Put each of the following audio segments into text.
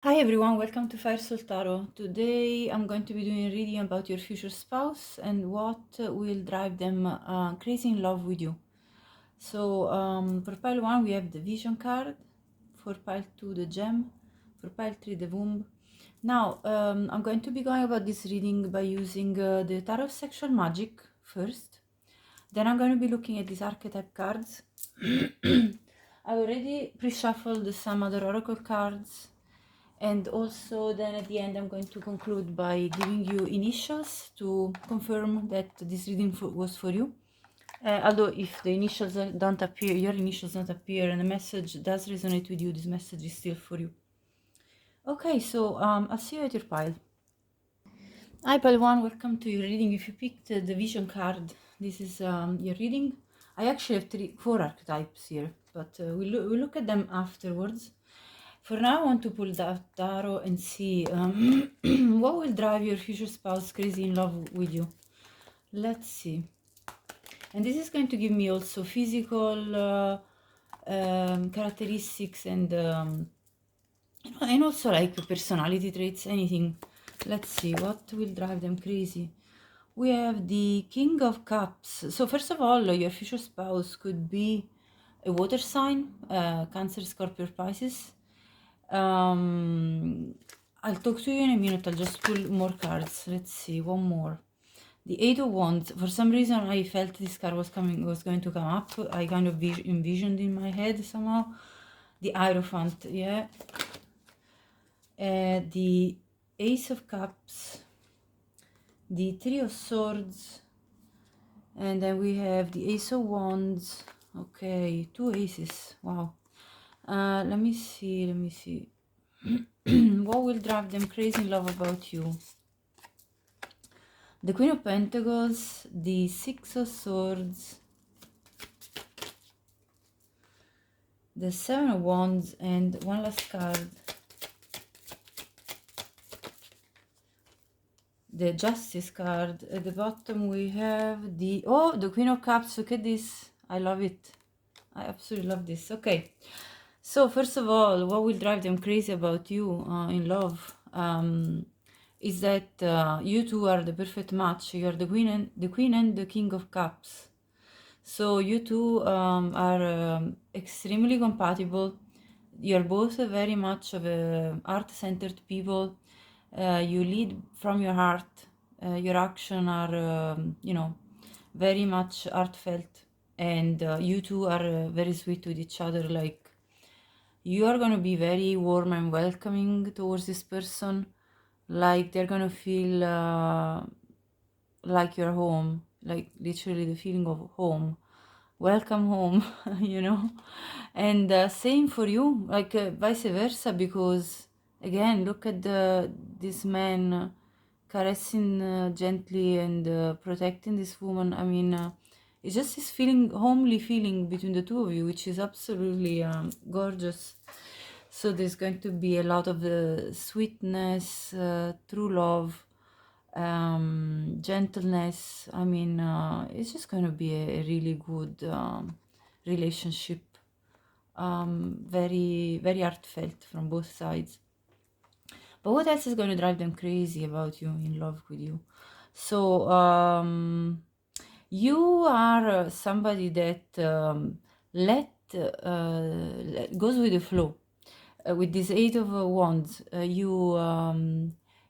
Hi everyone, welcome to Firesoultarot. Today I'm going to be doing a reading about your future spouse and what will drive them crazy in love with you. So for pile 1 we have the vision card, for pile 2 the gem, for pile 3 the womb. Now I'm going to be going about this reading by using the Tarot of Sexual Magic first. Then I'm going to be looking at these archetype cards. I already pre-shuffled some other oracle cards, and also then at the end I'm going to conclude by giving you initials to confirm that this reading was for you. Although if the initials don't appear, your initials don't appear and the message does resonate with you, this message is still for you. Okay, so I'll see you at your pile. Hi pile 1, welcome to your reading. If you picked the vision card, this is your reading. I actually have 4 archetypes here, but we'll look at them afterwards. For now, I want to pull that tarot and see what will drive your future spouse crazy in love with you. Let's see. And this is going to give me also physical characteristics and also like personality traits, anything. Let's see what will drive them crazy. We have the King of Cups. So first of all, your future spouse could be a water sign, Cancer, Scorpio, Pisces. I'll talk to you in a minute. I'll just pull more cards. Let's see, one more. The Eight of Wands. For some reason, I felt this card was going to come up. I kind of envisioned in my head somehow. The Hierophant, yeah. The Ace of Cups. The Three of Swords. And then we have the Ace of Wands. Okay, 2 aces. Wow. Let me see. What will drive them crazy in love about you? The Queen of Pentacles, the Six of Swords, the Seven of Wands, and one last card, the Justice card. At the bottom we have the Queen of Cups. Look at this. I love it. I absolutely love this. Okay. So first of all, what will drive them crazy about you in love is that you two are the perfect match. You are the Queen and the King of Cups. So you two are extremely compatible. You're both very much of a art-centered people. You lead from your heart. Your actions are, very much heartfelt, and you two are very sweet with each other. Like, you are going to be very warm and welcoming towards this person. Like, they're going to feel like you're home, like literally the feeling of home. Welcome home, and same for you, like vice versa, because again, look at this man caressing gently and protecting this woman. I mean, it's just this feeling, homely feeling between the two of you, which is absolutely gorgeous. So there's going to be a lot of sweetness, true love, gentleness. I mean, it's just going to be a really good relationship, very very heartfelt from both sides. But what else is going to drive them crazy about you, in love with you? So you are somebody that goes with the flow. With this Eight of Wands, you're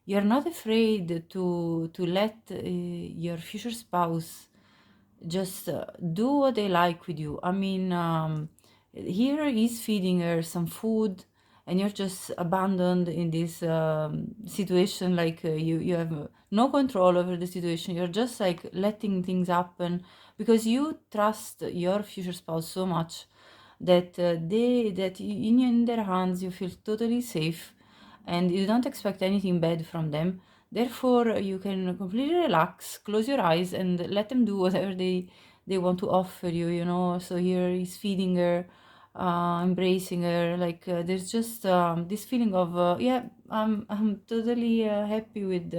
not afraid to let your future spouse just do what they like with you. I mean, here he's feeding her some food, and you're just abandoned in this situation. Like you have no control over the situation. You're just like letting things happen because you trust your future spouse so much that in their hands you feel totally safe, and you don't expect anything bad from them. Therefore, you can completely relax, close your eyes, and let them do whatever they want to offer you. So here he's feeding her, embracing her. Like there's just this feeling of yeah, I'm totally happy with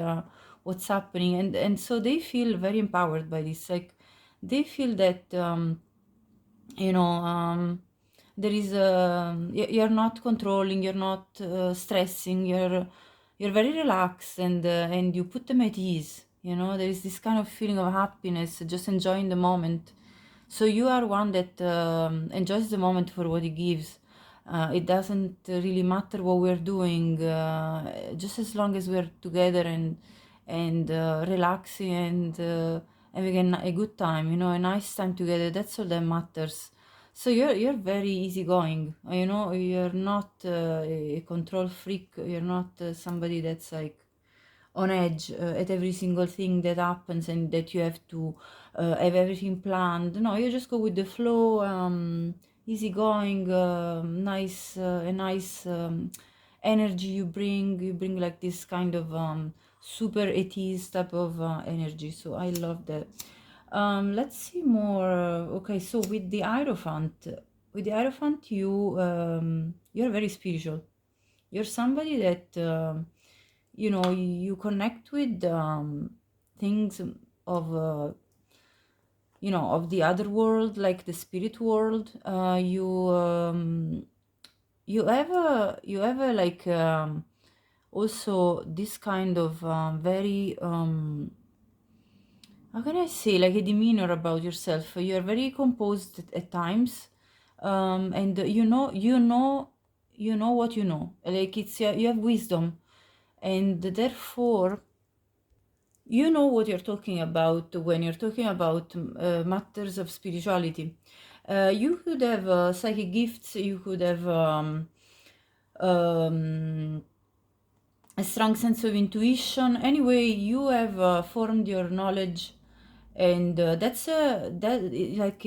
what's happening, and so they feel very empowered by this. Like they feel that you know there is you're not controlling, you're not stressing, you're very relaxed, and you put them at ease. You know, there is this kind of feeling of happiness, just enjoying the moment. So you are one that enjoys the moment for what it gives. It doesn't really matter what we're doing, just as long as we're together and relaxing and having a good time, you know, a nice time together. That's all that matters. So you're very easygoing, you know. You're not a control freak. You're not somebody that's like on edge at every single thing that happens and that you have to have everything planned. No, you just go with the flow, easygoing, a nice energy you bring. You bring like this kind of super at ease type of energy. So I love that. Let's see more. Okay, so with the Hierophant, you're very spiritual. You're somebody that you know, you connect with things of you know, of the other world, like the spirit world. You have a like also this kind of very how can I say, like a demeanor about yourself. You are very composed at times, and you know what you know. Like it's you have wisdom, and therefore you know what you're talking about when you're talking about matters of spirituality. You could have psychic gifts, you could have um, a strong sense of intuition. Anyway, you have formed your knowledge, and that like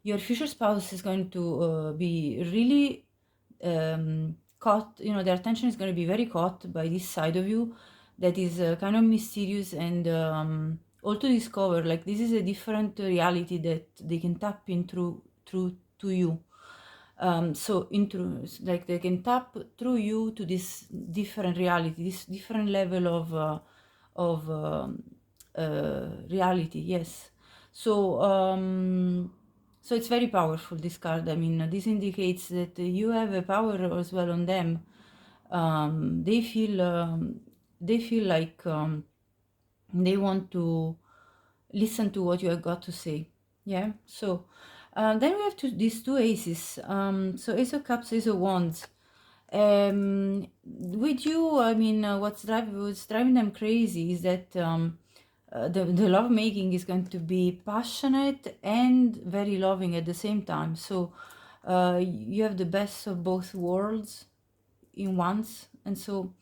your future spouse is going to be really caught. You know, their attention is going to be very caught by this side of you that is kind of mysterious and all to discover. Like this is a different reality that they can tap in through to you. So into like they can tap through you to this different reality, this different level of reality. Yes. So so it's very powerful, this card. I mean, this indicates that you have a power as well on them. They feel like they want to listen to what you have got to say. Yeah. So then we have these two aces. So Ace of Cups, Ace of Wands. With you, I mean, what's driving them crazy is that the love making is going to be passionate and very loving at the same time. So you have the best of both worlds in once, and so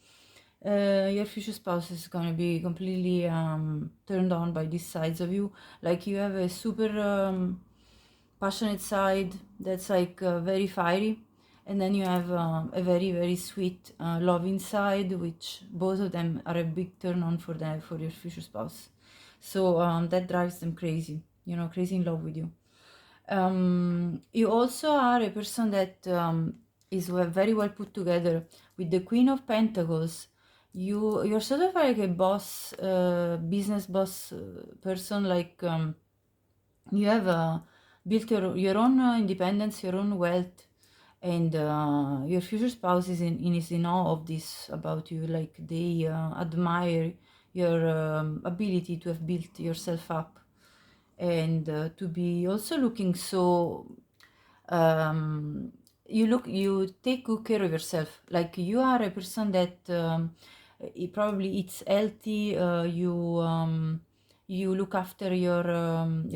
your future spouse is going to be completely turned on by these sides of you. Like you have a super passionate side that's like very fiery, and then you have a very very sweet loving side, which both of them are a big turn on for your future spouse. So that drives them crazy, you know, crazy in love with you. You also are a person that is very well put together with the Queen of Pentacles. You're sort of like a boss, business boss person. Like you have built your own independence, your own wealth, and your future spouse is in awe of this about you. Like they admire your ability to have built yourself up, and to be also looking so you take good care of yourself. Like you are a person that probably eats healthy. You look after your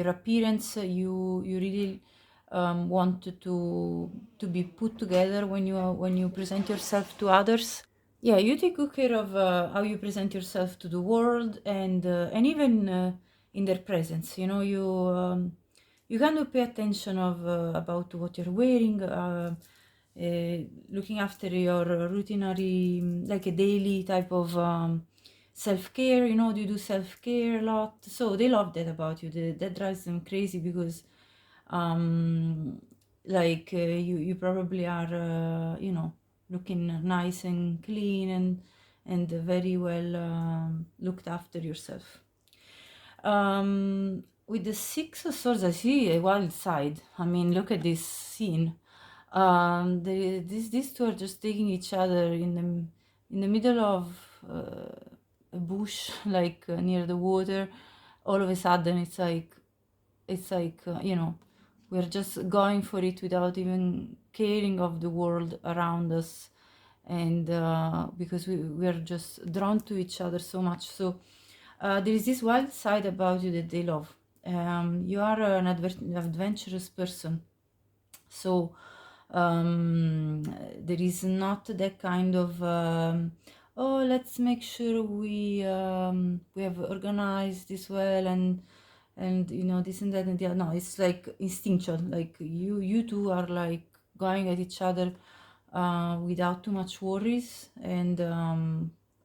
appearance. You really want to be put together when you present yourself to others. Yeah, you take good care of how you present yourself to the world, and even in their presence. You know, you kind of pay attention of about what you're wearing, looking after your routinary, like a daily type of self-care. You know, you do self-care a lot. So they love that about you. That drives them crazy because like you probably are you know, looking nice and clean and very well looked after yourself. With the Six of Swords, I see a wild side. I mean, look at this scene. These two are just taking each other in the middle of a bush, like near the water. All of a sudden, it's like you know, we're just going for it without even caring of the world around us, and because we are just drawn to each other so much. So there is this wild side about you that they love. You are an adventurous person, so there is not that kind of oh, let's make sure we have organized this well, and you know, this and that and the other. No, it's like instinctual. Like you two are like going at each other without too much worries, and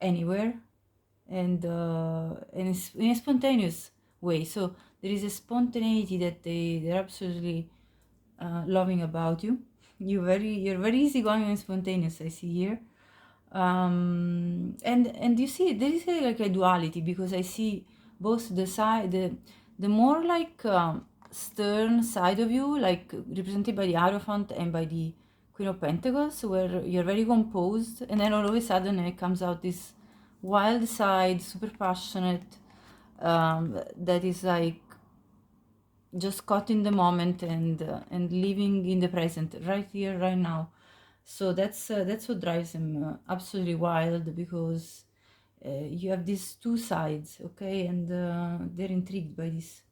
anywhere, and it's in a spontaneous way. So there is a spontaneity that they're absolutely loving about you. You're very easygoing and spontaneous, I see here. And you see there is like a duality, because I see both the more like stern side of you, like represented by the Hierophant and by the Queen of Pentacles, where you're very composed, and then all of a sudden it comes out this wild side, super passionate, that is like just caught in the moment, and living in the present, right here, right now. So that's what drives him absolutely wild, because you have these two sides, okay, and they're intrigued by this.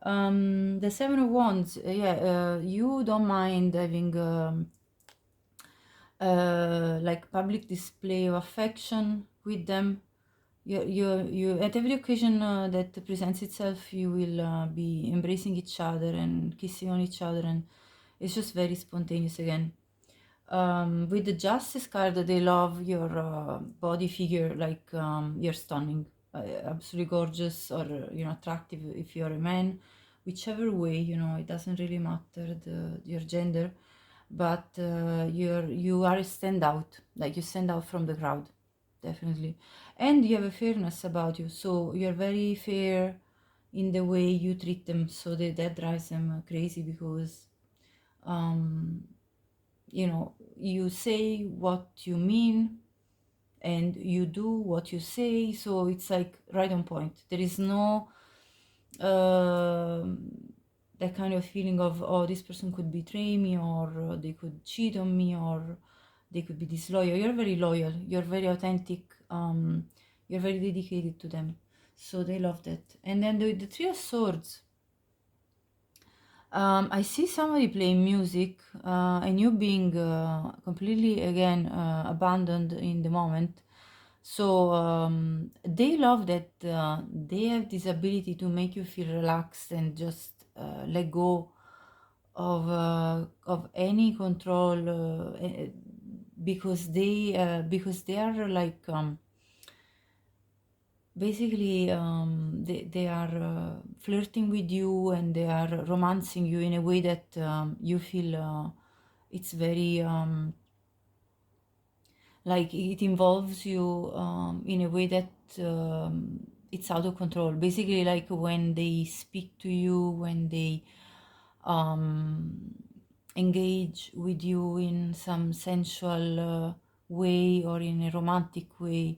The Seven of Wands, you don't mind having like public display of affection with them. You at every occasion that presents itself, you will be embracing each other and kissing on each other, and it's just very spontaneous again. With the Justice card, they love your body figure, like you're stunning, absolutely gorgeous, or you know, attractive if you're a man, whichever way, you know, it doesn't really matter your gender, but you are a standout, like you stand out from the crowd, definitely, and you have a fairness about you, so you're very fair in the way you treat them, so that drives them crazy, because you know, you say what you mean and you do what you say, so it's like right on point. There is no that kind of feeling of, oh, this person could betray me, or they could cheat on me, or they could be disloyal. You're very loyal, you're very authentic, you're very dedicated to them, so they love that. And then the Three of Swords, I see somebody playing music, and you being completely again abandoned in the moment. So they love that they have this ability to make you feel relaxed and just let go of any control, because they are like basically they are flirting with you, and they are romancing you in a way that you feel it's very like it involves you in a way that it's out of control, basically, like when they speak to you, when they um, engage with you in some sensual way, or in a romantic way,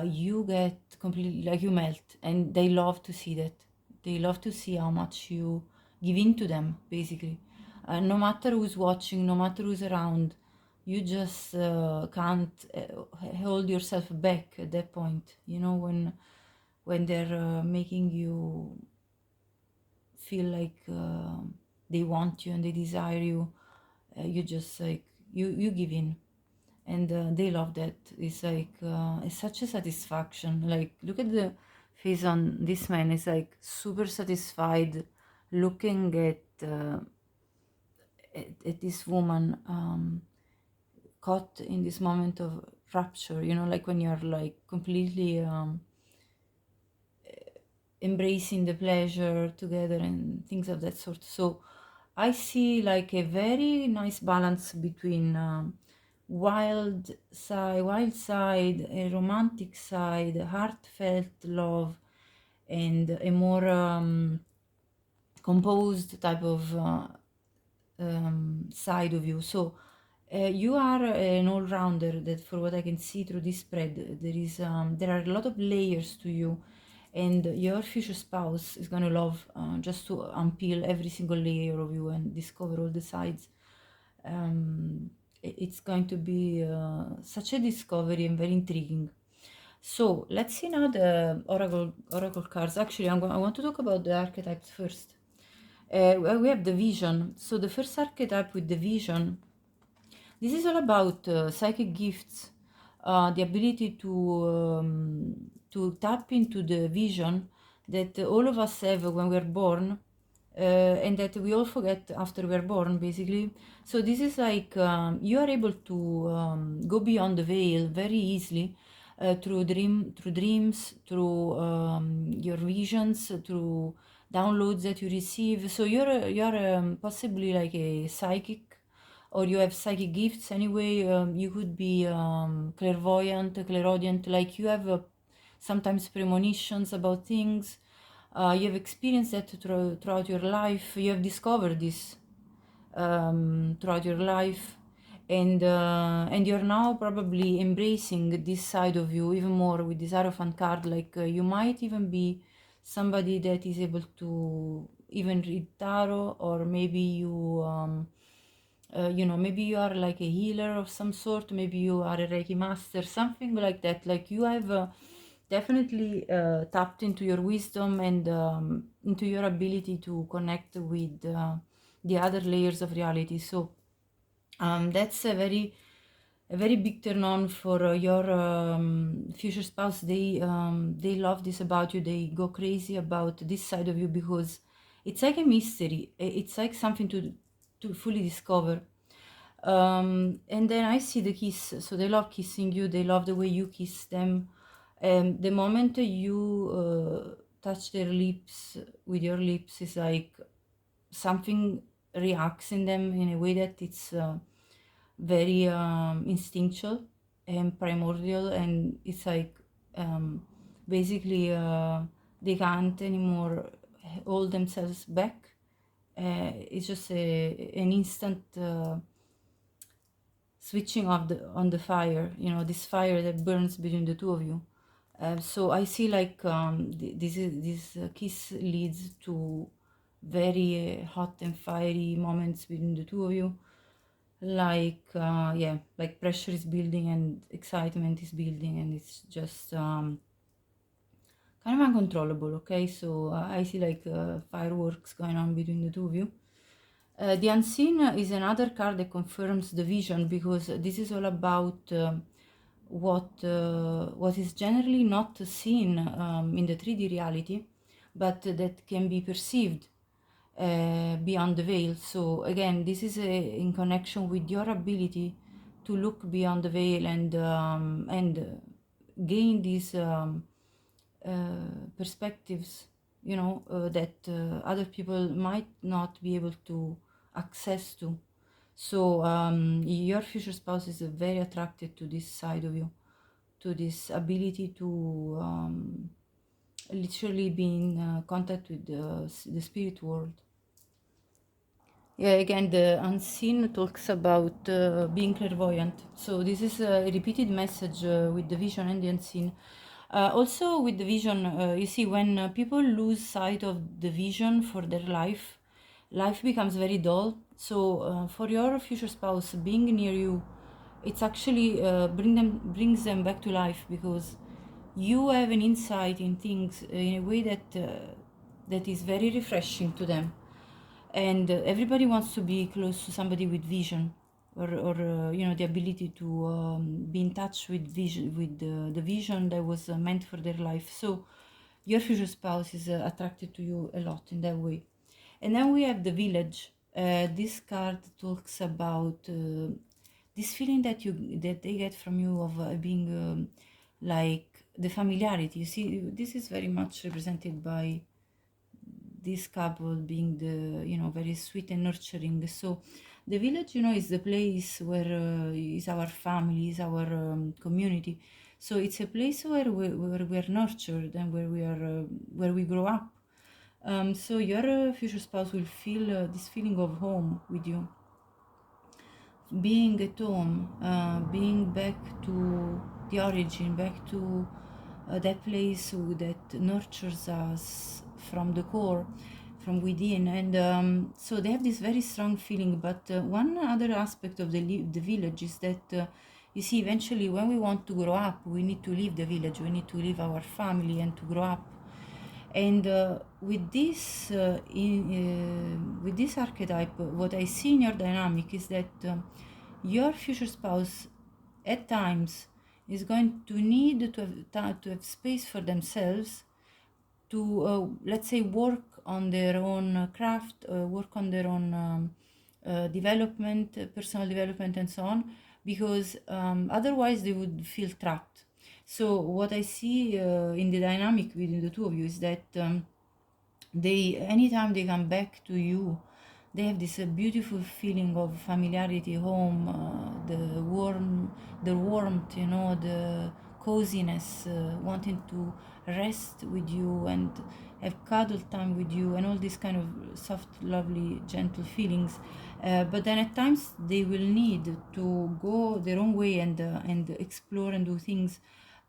you get completely, like, you melt, and they love to see that. They love to see how much you give in to them, basically. No matter who's watching, no matter who's around, you just can't hold yourself back at that point, you know, when they're making you feel like they want you and they desire you. You just like you give in, and they love that. It's like it's such a satisfaction. Like, look at the face on this man. It's like super satisfied looking at this woman caught in this moment of rapture, you know, like when you're like completely embracing the pleasure together and things of that sort. So I see like a very nice balance between wild side, a romantic side, a heartfelt love, and a more composed type of side of you. So you are an all-rounder, that for what I can see through this spread, there are a lot of layers to you, and your future spouse is going to love just to unpeel every single layer of you and discover all the sides. It's going to be such a discovery and very intriguing. So let's see now the oracle cards. Actually, I want to talk about the archetypes first. We have the vision. So the first archetype with the vision, this is all about psychic gifts, the ability to tap into the vision that all of us have when we're born, and that we all forget after we're born, basically. So this is like you are able to go beyond the veil very easily through dreams, through your visions, through downloads that you receive. So you're possibly like a psychic, or you have psychic gifts anyway. You could be clairvoyant, clairaudient, like you have sometimes premonitions about things. You have experienced that throughout your life. You have discovered this throughout your life, and you're now probably embracing this side of you even more with this Hierophant card. Like you might even be somebody that is able to even read tarot, or maybe maybe you are like a healer of some sort, maybe you are a Reiki master, something like that. Like you have definitely tapped into your wisdom and into your ability to connect with the other layers of reality. So that's a very big turn on for your future spouse. They love this about you. They go crazy about this side of you because it's like a mystery. It's like something to fully discover. And then I see the kiss. So they love kissing you. They love the way you kiss them. The moment you touch their lips with your lips, is like something reacts in them in a way that it's very instinctual and primordial, and it's like basically they can't anymore hold themselves back. It's just an instant switching off on the fire, this fire that burns between the two of you. So I see like this kiss leads to very hot and fiery moments between the two of you. Like yeah, like pressure is building and excitement is building, and it's just kind of uncontrollable. Okay, so I see like fireworks going on between the two of you. The unseen is another card that confirms the vision, because this is all about what is generally not seen in the 3D reality, but that can be perceived beyond the veil. So again, this is in connection with your ability to look beyond the veil and gain these perspectives, that other people might not be able to access to. So your future spouse is very attracted to this side of you, to this ability to literally be in contact with the spirit world. Yeah, again, the unseen talks about being clairvoyant. So this is a repeated message with the vision and the unseen. Also with the vision, you see, when people lose sight of the vision for their life, life becomes very dull. So for your future spouse, being near you, it's actually brings them back to life, because you have an insight in things in a way that is very refreshing to them. And everybody wants to be close to somebody with vision, or the ability to be in touch with vision, with the vision that was meant for their life. So your future spouse is attracted to you a lot in that way. And then we have the village. This card talks about this feeling that they get from you of being like the familiarity. You see, this is very much represented by this couple being the very sweet and nurturing. So the village is the place where is our family, is our community. So it's a place where we are nurtured, and where we grow up. So your future spouse will feel this feeling of home with you. being at home, being back to the origin, back to that place that nurtures us from the core, from within. And so they have this very strong feeling. But one other aspect of the village is that you see, eventually when we want to grow up, we need to leave the village, we need to leave our family and to grow up. And with this archetype, what I see in your dynamic is that your future spouse at times is going to need to have space for themselves, to let's say work on their own craft, work on their own development, personal development, and so on, because otherwise they would feel trapped. So what I see in the dynamic within the two of you is that anytime they come back to you, they have this beautiful feeling of familiarity, home, the warmth, you know, the coziness, wanting to rest with you and have cuddle time with you, and all these kind of soft, lovely, gentle feelings. But then at times they will need to go their own way and explore and do things,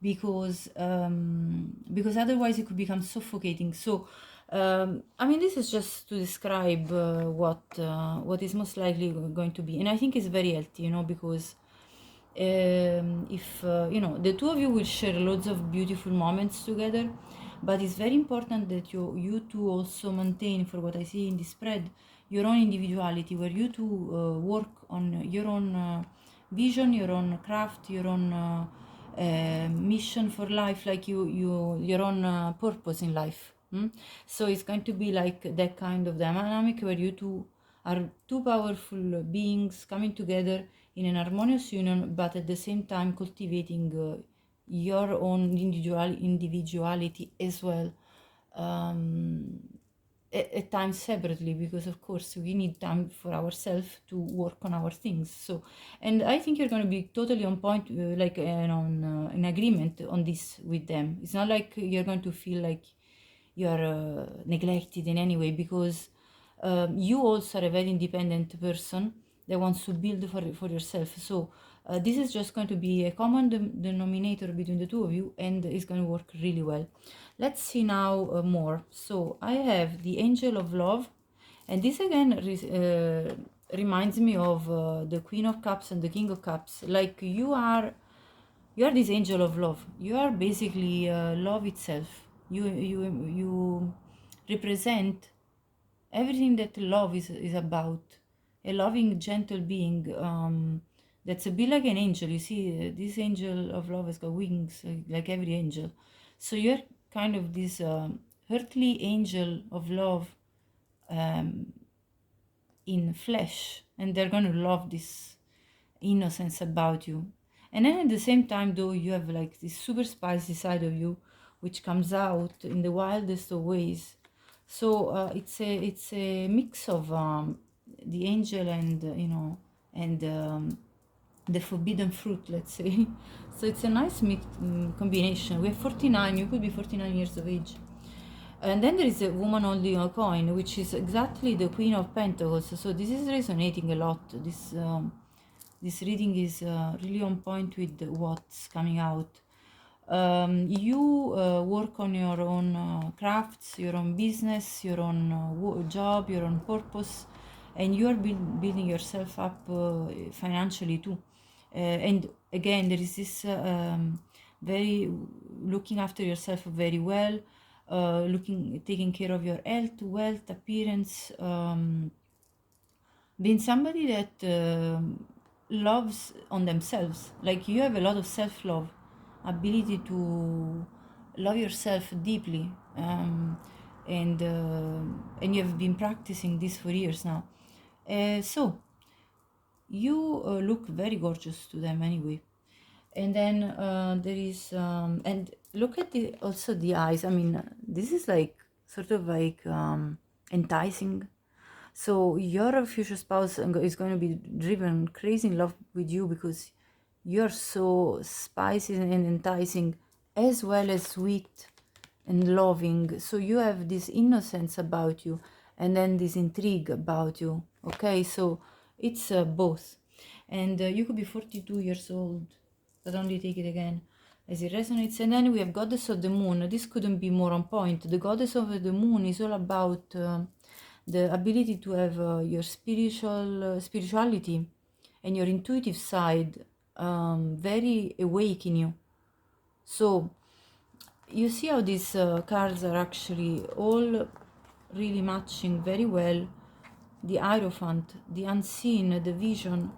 because otherwise it could become suffocating. So I mean, this is just to describe what is most likely going to be, and I think it's very healthy, you know, because if you know, the two of you will share loads of beautiful moments together, but it's very important that you two also maintain, for what I see in the spread, your own individuality, where you two work on your own vision, your own craft, your own mission for life, like your own purpose in life. So it's going to be like that kind of dynamic where you two are two powerful beings coming together in an harmonious union, but at the same time cultivating your own individuality as well, at times separately, because of course we need time for ourselves to work on our things. So, and I think you're going to be totally on point, like in agreement on this with them. It's not like you're going to feel like you're neglected in any way, because you also are a very independent person that wants to build for yourself. So this is just going to be a common denominator between the two of you, and it's going to work really well. Let's see now more. So I have the Angel of Love, and this again reminds me of the Queen of Cups and the King of Cups. Like you are this Angel of Love. You are basically love itself. You represent everything that love is about. A loving, gentle being, that's a bit like an angel. You see, this Angel of Love has got wings, like every angel. So you're kind of this earthly angel of love in flesh, and they're going to love this innocence about you. And then at the same time, though, you have like this super spicy side of you, which comes out in the wildest of ways. So it's a mix of the angel and and the forbidden fruit, let's say. So it's a nice combination. We have 49. You could be 49 years of age. And then there is a woman holding a coin, which is exactly the Queen of Pentacles. So this is resonating a lot. This reading is really on point with what's coming out. You work on your own crafts, your own business, your own job, your own purpose, and you are building yourself up financially too. And again, there is this very looking after yourself very well, taking care of your health, wealth, appearance, being somebody that loves on themselves. Like you have a lot of self-love, ability to love yourself deeply, and you have been practicing this for years now. So you look very gorgeous to them anyway. And then there is and look at also the eyes. I mean, this is like sort of like enticing. So your future spouse is going to be driven crazy in love with you, because you're so spicy and enticing, as well as sweet and loving. So you have this innocence about you, and then this intrigue about you. Okay, so it's both. And you could be 42 years old, but only take it again as it resonates. And then we have Goddess of the Moon. This couldn't be more on point. The Goddess of the Moon is all about the ability to have your spirituality and your intuitive side very awake in you. So you see how these cards are actually all really matching very well. The Hierophant, the Unseen, the Vision,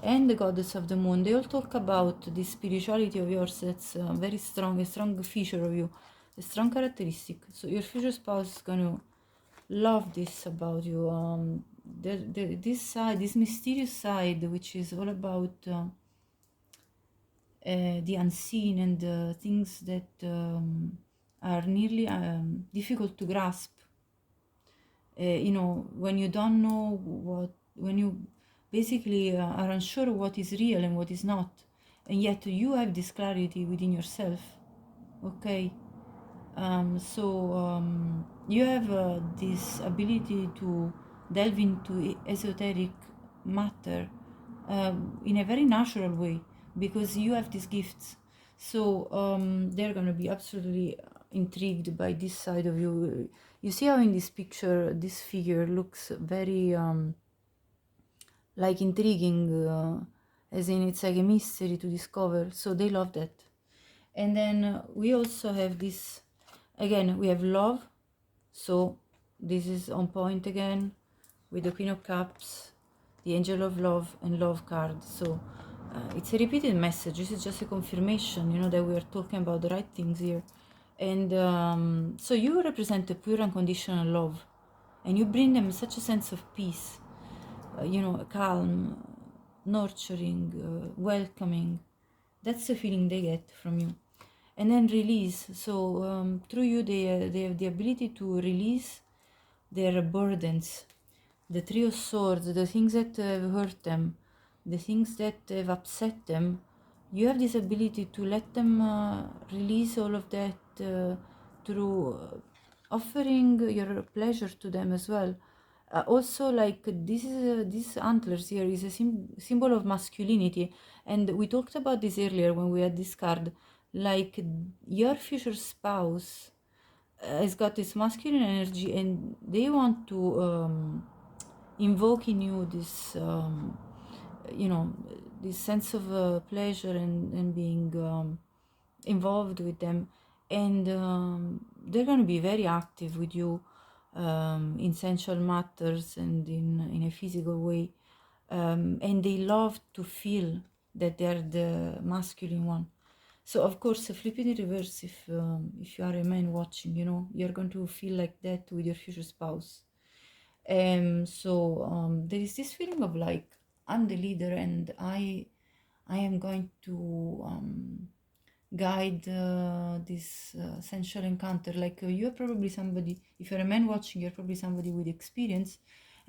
and the Goddess of the Moon. They all talk about the spirituality of yours that's very strong, a strong feature of you, a strong characteristic. So your future spouse is going to love this about you. This side, this mysterious side, which is all about the unseen and the things that are nearly difficult to grasp. You know, when you don't know when you basically are unsure of what is real and what is not, and yet you have this clarity within yourself. Okay, so you have this ability to delve into esoteric matter in a very natural way, because you have these gifts. So they're going to be absolutely intrigued by this side of you. You see how in this picture this figure looks very like intriguing, as in it's like a mystery to discover. So they love that. And then we also have this, again, we have love. So this is on point again with the Queen of Cups, the Angel of Love, and Love card. So it's a repeated message. This is just a confirmation, you know, that we are talking about the right things here. And so you represent a pure unconditional love, and you bring them such a sense of peace, you know, calm, nurturing, welcoming. That's the feeling they get from you. And then release. So through you, they have the ability to release their burdens, the Three of Swords, the things that have hurt them, the things that have upset them. You have this ability to let them release all of that through offering your pleasure to them as well. Also, like these antlers here is a symbol of masculinity, and we talked about this earlier when we had this card. Like your future spouse has got this masculine energy, and they want to invoke in you this you know, this sense of pleasure and being involved with them. And they're going to be very active with you in sensual matters and in a physical way, and they love to feel that they're the masculine one. So of course, flip it in reverse. If you are a man watching, you know, you're going to feel like that with your future spouse. So there is this feeling of like, I'm the leader, and I am going to guide this sensual encounter. Like you're probably somebody, if you're a man watching, you're probably somebody with experience,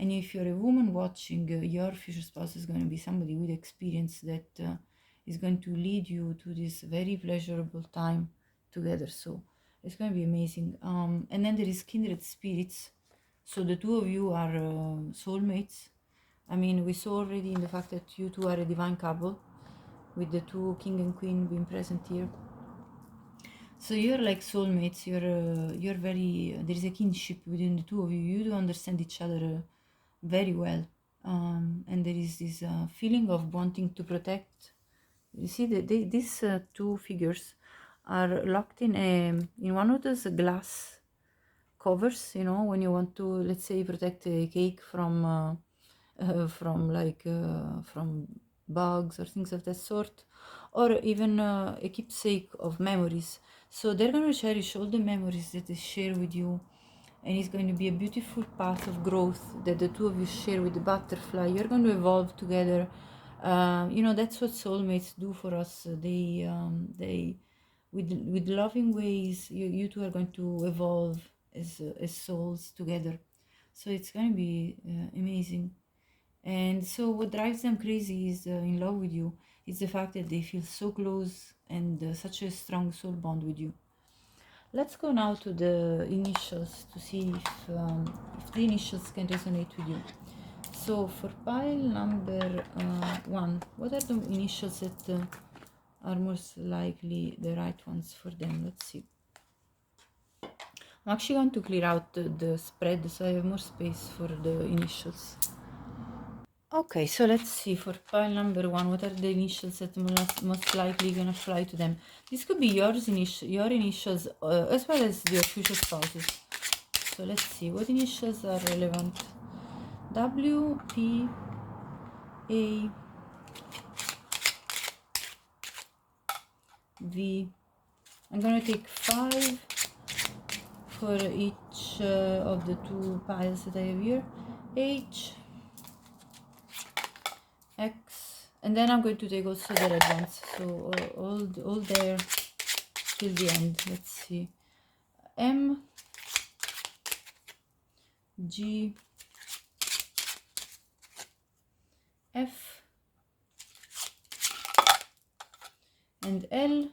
and if you're a woman watching, your future spouse is going to be somebody with experience that is going to lead you to this very pleasurable time together. So it's going to be amazing. And then there is kindred spirits. So the two of you are soulmates. I mean, we saw already in the fact that you two are a divine couple, with the two king and queen being present here. So you're like soulmates. You're very. There is a kinship within the two of you. You do understand each other very well, and there is this feeling of wanting to protect. You see that these two figures are locked in one of those glass covers. You know, when you want to, let's say, protect a cake from bugs or things of that sort, or even a keepsake of memories. So they're going to cherish all the memories that they share with you, and it's going to be a beautiful path of growth that the two of you share with the butterfly. You're going to evolve together. You know, that's what soulmates do for us. They with loving ways, you two are going to evolve as souls together. So it's going to be amazing. And so what drives them crazy is in love with you. It's the fact that they feel so close and such a strong soul bond with you. Let's go now to the initials to see if the initials can resonate with you. So for pile number 1, what are the initials that are most likely the right ones for them? Let's see. I'm actually going to clear out the spread so I have more space for the initials. Okay, so let's see for pile number 1, what are the initials that most likely gonna fly to them? This could be your initials as well as your future spouses. So let's see what initials are relevant. W, P, A, V. I'm gonna take 5 for each of the 2 piles that I have here. H, X, and then I'm going to take also the red ones. So all there till the end. Let's see. M, G, F, and L.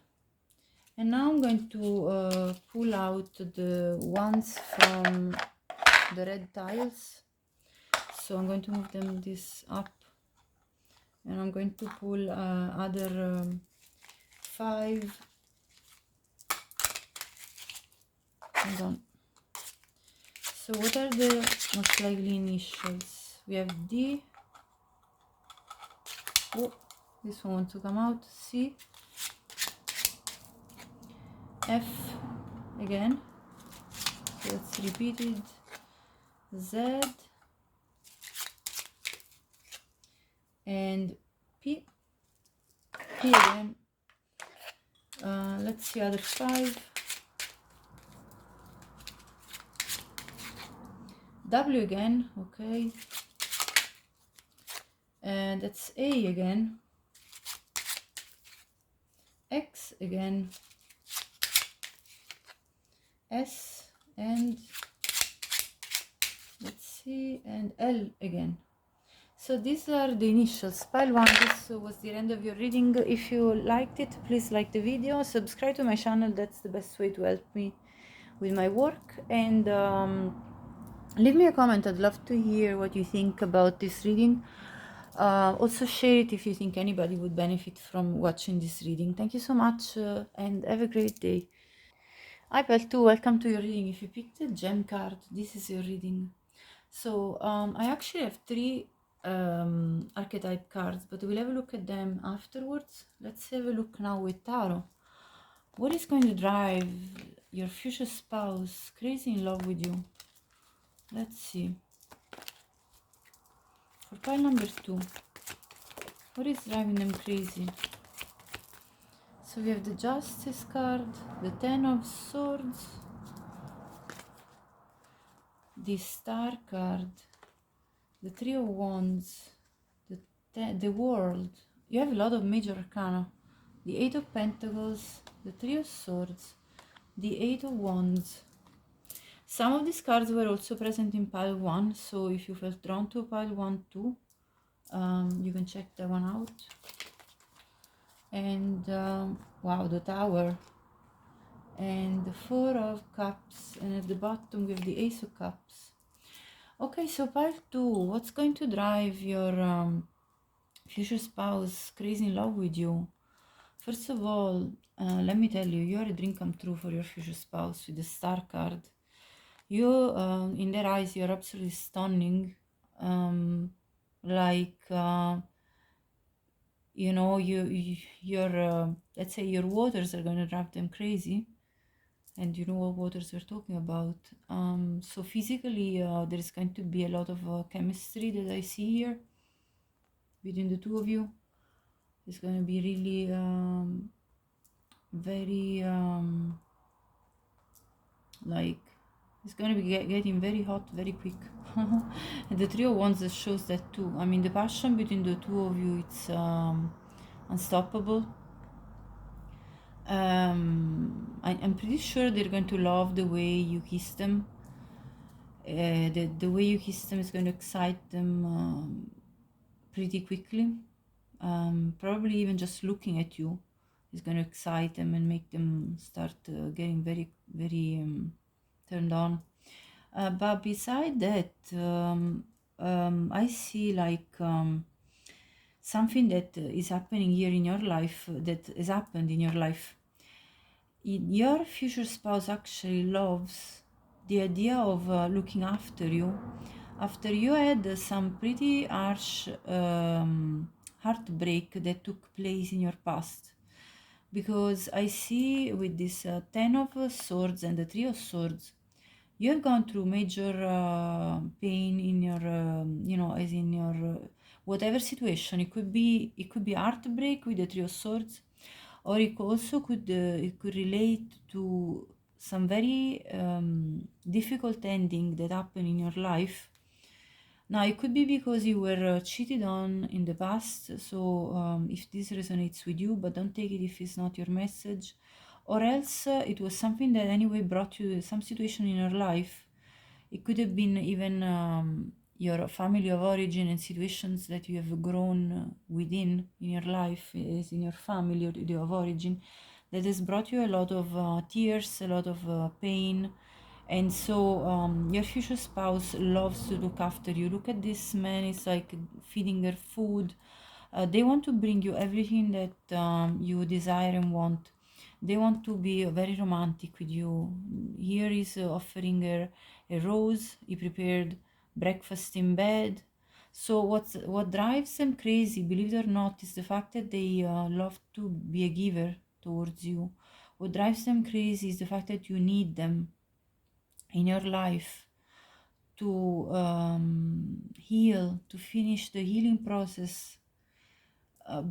And now I'm going to pull out the ones from the red tiles. So I'm going to move them this up, and I'm going to pull other 5. Hold on. So what are the most likely initials? We have D. Oh, this one wants to come out. C, F again. So it's repeated. Z and P. P again. Let's see other 5. W again. Okay. And that's A again. X again. S and let's see, and L again. So these are the initials. Pile 1, this was the end of your reading. If you liked it, please like the video, subscribe to my channel, that's the best way to help me with my work, and leave me a comment. I'd love to hear what you think about this reading. Also share it if you think anybody would benefit from watching this reading. Thank you so much and have a great day. Hi Pal 2, welcome to your reading. If you picked a gem card, this is your reading. So I actually have 3 archetype cards, but we'll have a look at them afterwards. Let's have a look now with tarot. What is going to drive your future spouse crazy in love with you? Let's see. For pile number 2, what is driving them crazy? So we have the Justice card, the 10 of Swords, the Star card, the 3 of Wands, the World. You have a lot of major arcana. The 8 of Pentacles, the 3 of Swords, the 8 of Wands. Some of these cards were also present in pile 1, so if you felt drawn to pile 1 too, you can check that one out. And wow, the Tower, and the 4 of Cups, and at the bottom we have the Ace of Cups. Okay, so pile 2, what's going to drive your future spouse crazy in love with you? First of all, let me tell you, you are a dream come true for your future spouse with the Star card. You, in their eyes, you're absolutely stunning. You know, your let's say your waters are going to drive them crazy, and you know what waters we're talking about. So physically, there is going to be a lot of chemistry that I see here between the two of you. It's going to be really very like, it's going to be getting very hot very quick. And the 3 of Wands that shows that too. I mean, the passion between the two of you, it's unstoppable. I'm pretty sure they're going to love the way you kiss them. The way you kiss them is going to excite them pretty quickly. Probably even just looking at you is going to excite them and make them start getting very, very turned on. But beside that, I see like something that is happening here in your life, that has happened in your life. Your future spouse actually loves the idea of looking after you after you had some pretty harsh heartbreak that took place in your past. Because I see with this Ten of Swords and the Three of Swords, you have gone through major pain in your, as in your whatever situation. It could be heartbreak with the Three of Swords, or it could relate to some very difficult ending that happened in your life. Now, it could be because you were cheated on in the past, so if this resonates with you, but don't take it if it's not your message, or else it was something that anyway brought you to some situation in your life. It could have been even your family of origin and situations that you have grown within in your life, is in your family of origin, that has brought you a lot of tears, a lot of pain. And so your future spouse loves to look after you. Look at this man, it's like feeding her food. They want to bring you everything that you desire and want. They want to be very romantic with you. Here is offering her a rose. He prepared breakfast in bed. So what drives them crazy, believe it or not, is the fact that they love to be a giver towards you. What drives them crazy is the fact that you need them in your life to heal, to finish the healing process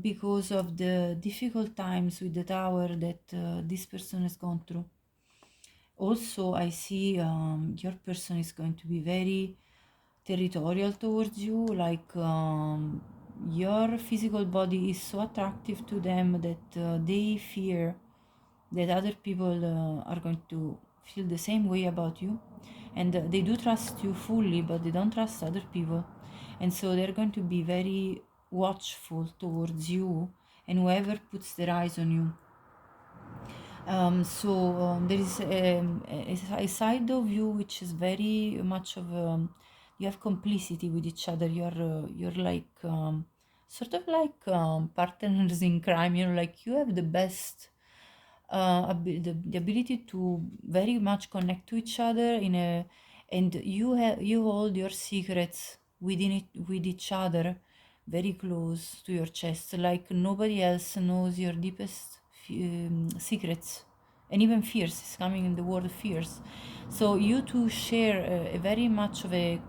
because of the difficult times with the tower that this person has gone through. Also, I see your person is going to be very territorial towards you, like your physical body is so attractive to them that they fear that other people are going to feel the same way about you, and they do trust you fully, but they don't trust other people, and so they're going to be very watchful towards you and whoever puts their eyes on you. There is a side of you which is very much of you have complicity with each other. You're like sort of like partners in crime. Like you have the best the ability to very much connect to each other and you hold your secrets within it with each other very close to your chest, like nobody else knows your deepest secrets and even fears is coming in the word of fears. So you two share a very much of a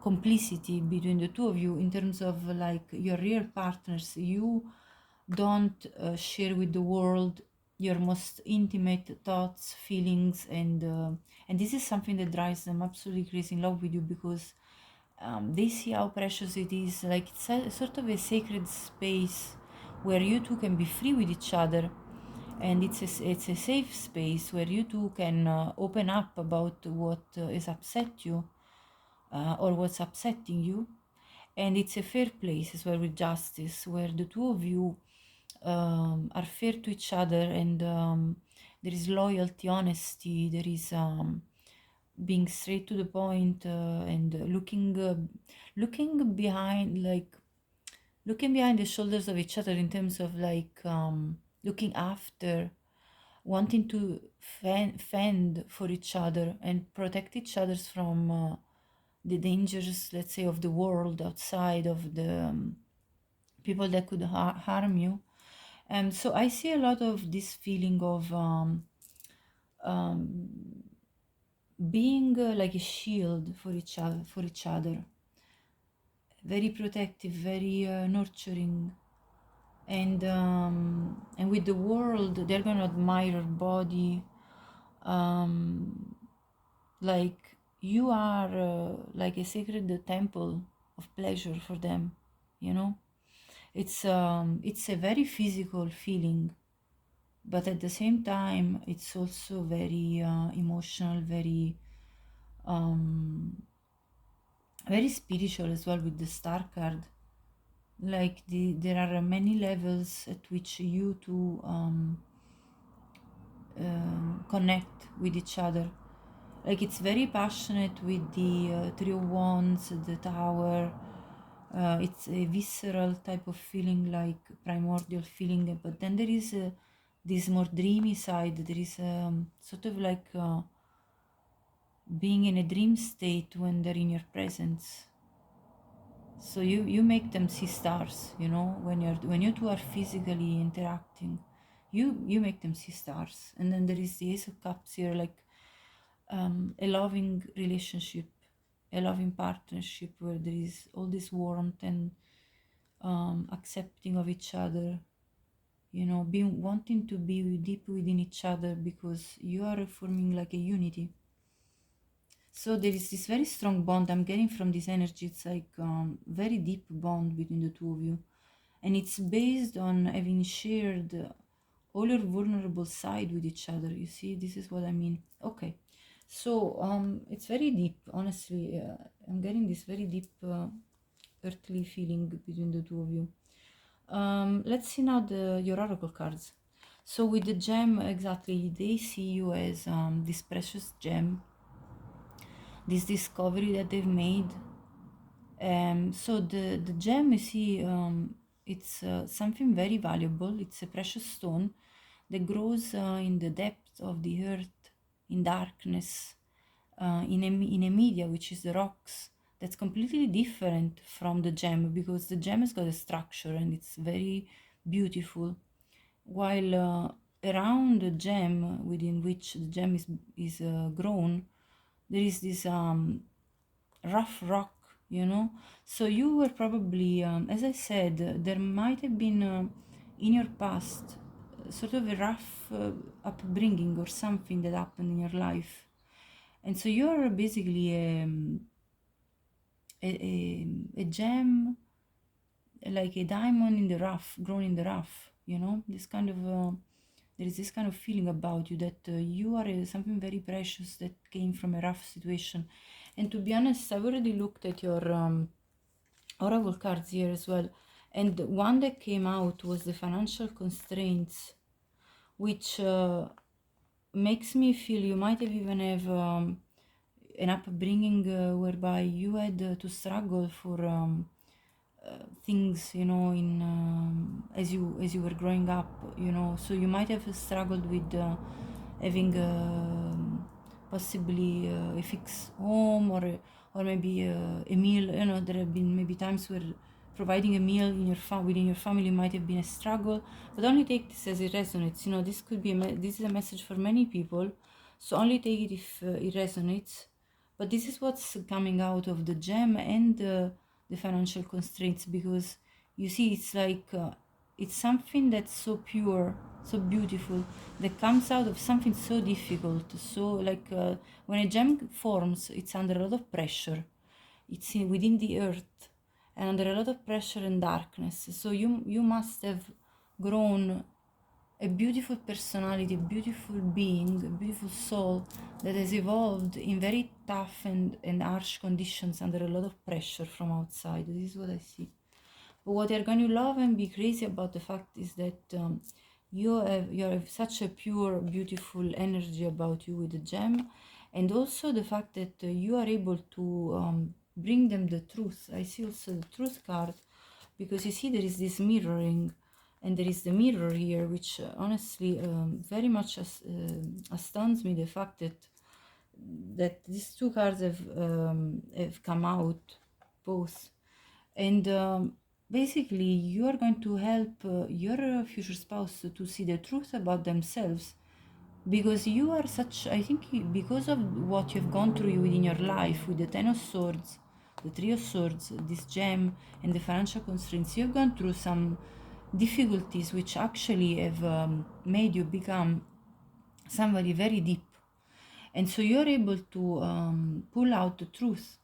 complicity between the two of you in terms of like your real partners. You don't share with the world your most intimate thoughts, feelings, and this is something that drives them absolutely crazy in love with you, because they see how precious it is. Like it's a sort of a sacred space where you two can be free with each other, and it's a safe space where you two can open up about what is upset you or what's upsetting you. And it's a fair place as well, with justice, where the two of you are fair to each other, and there is loyalty, honesty, there is being straight to the point, and looking behind, like looking behind the shoulders of each other in terms of like looking after, wanting to fend for each other and protect each other from the dangers, let's say, of the world outside, of the people that could harm you. And so I see a lot of this feeling of um, being like a shield for each other, very protective, very nurturing, and with the world, they're gonna admire your body, um, like you are like a sacred temple of pleasure for them, you know. It's a very physical feeling, but at the same time it's also very emotional, um, very spiritual as well, with the star card. Like there are many levels at which you two connect with each other, Like it's very passionate with the Three of Wands, the Tower. It's a visceral type of feeling, like primordial feeling. But then there is this more dreamy side. There is sort of like being in a dream state when they're in your presence. So you make them see stars, you know, when you two are physically interacting, you make them see stars. And then there is the Ace of Cups here, like a loving relationship, a loving partnership where there is all this warmth and accepting of each other, you know, being wanting to be deep within each other because you are forming like a unity. So there is this very strong bond I'm getting from this energy. It's like very deep bond between the two of you, and it's based on having shared all your vulnerable side with each other. You see, this is what I mean. Okay, so it's very deep. Honestly, I'm getting this very deep earthly feeling between the two of you. Let's see now your oracle cards. So with the gem, exactly, they see you as this precious gem, this discovery that they've made. So the gem, you see, it's something very valuable. It's a precious stone that grows in the depth of the earth, in darkness, in a media, which is the rocks. That's completely different from the gem, because the gem has got a structure and it's very beautiful, while around the gem within which the gem is grown, there is this rough rock, you know. So you were probably, as I said, there might have been in your past sort of a rough upbringing or something that happened in your life, and so you're basically a gem, like a diamond in the rough, grown in the rough, you know. This kind of there is this kind of feeling about you that you are something very precious that came from a rough situation. And to be honest, I've already looked at your oracle cards here as well, and one that came out was the financial constraints, which makes me feel you might have even have an upbringing whereby you had to struggle for things, you know, in as you were growing up, you know. So you might have struggled with having possibly a fixed home, or maybe a meal. You know, there have been maybe times where providing a meal in your within your family might have been a struggle. But only take this as it resonates. You know, this could be this is a message for many people. So only take it if it resonates. But this is what's coming out of the gem and the financial constraints, because you see, it's like it's something that's so pure, so beautiful, that comes out of something so difficult. So like when a gem forms, it's under a lot of pressure. It's within the earth and under a lot of pressure and darkness. So you must have grown a beautiful personality, a beautiful being, a beautiful soul that has evolved in very tough and harsh conditions under a lot of pressure from outside. This is what I see. But what you're going to love and be crazy about the fact is that you have such a pure, beautiful energy about you with the gem, and also the fact that you are able to bring them the truth. I see also the truth card, because you see there is this mirroring, and there is the mirror here, which honestly very much astounds me, the fact that these two cards have come out both. And basically you are going to help your future spouse to see the truth about themselves, because you are such, I think, because of what you've gone through within your life with the Ten of Swords, the Three of Swords, this gem, and the financial constraints. You've gone through some difficulties which actually have made you become somebody very deep, and so you're able to pull out the truth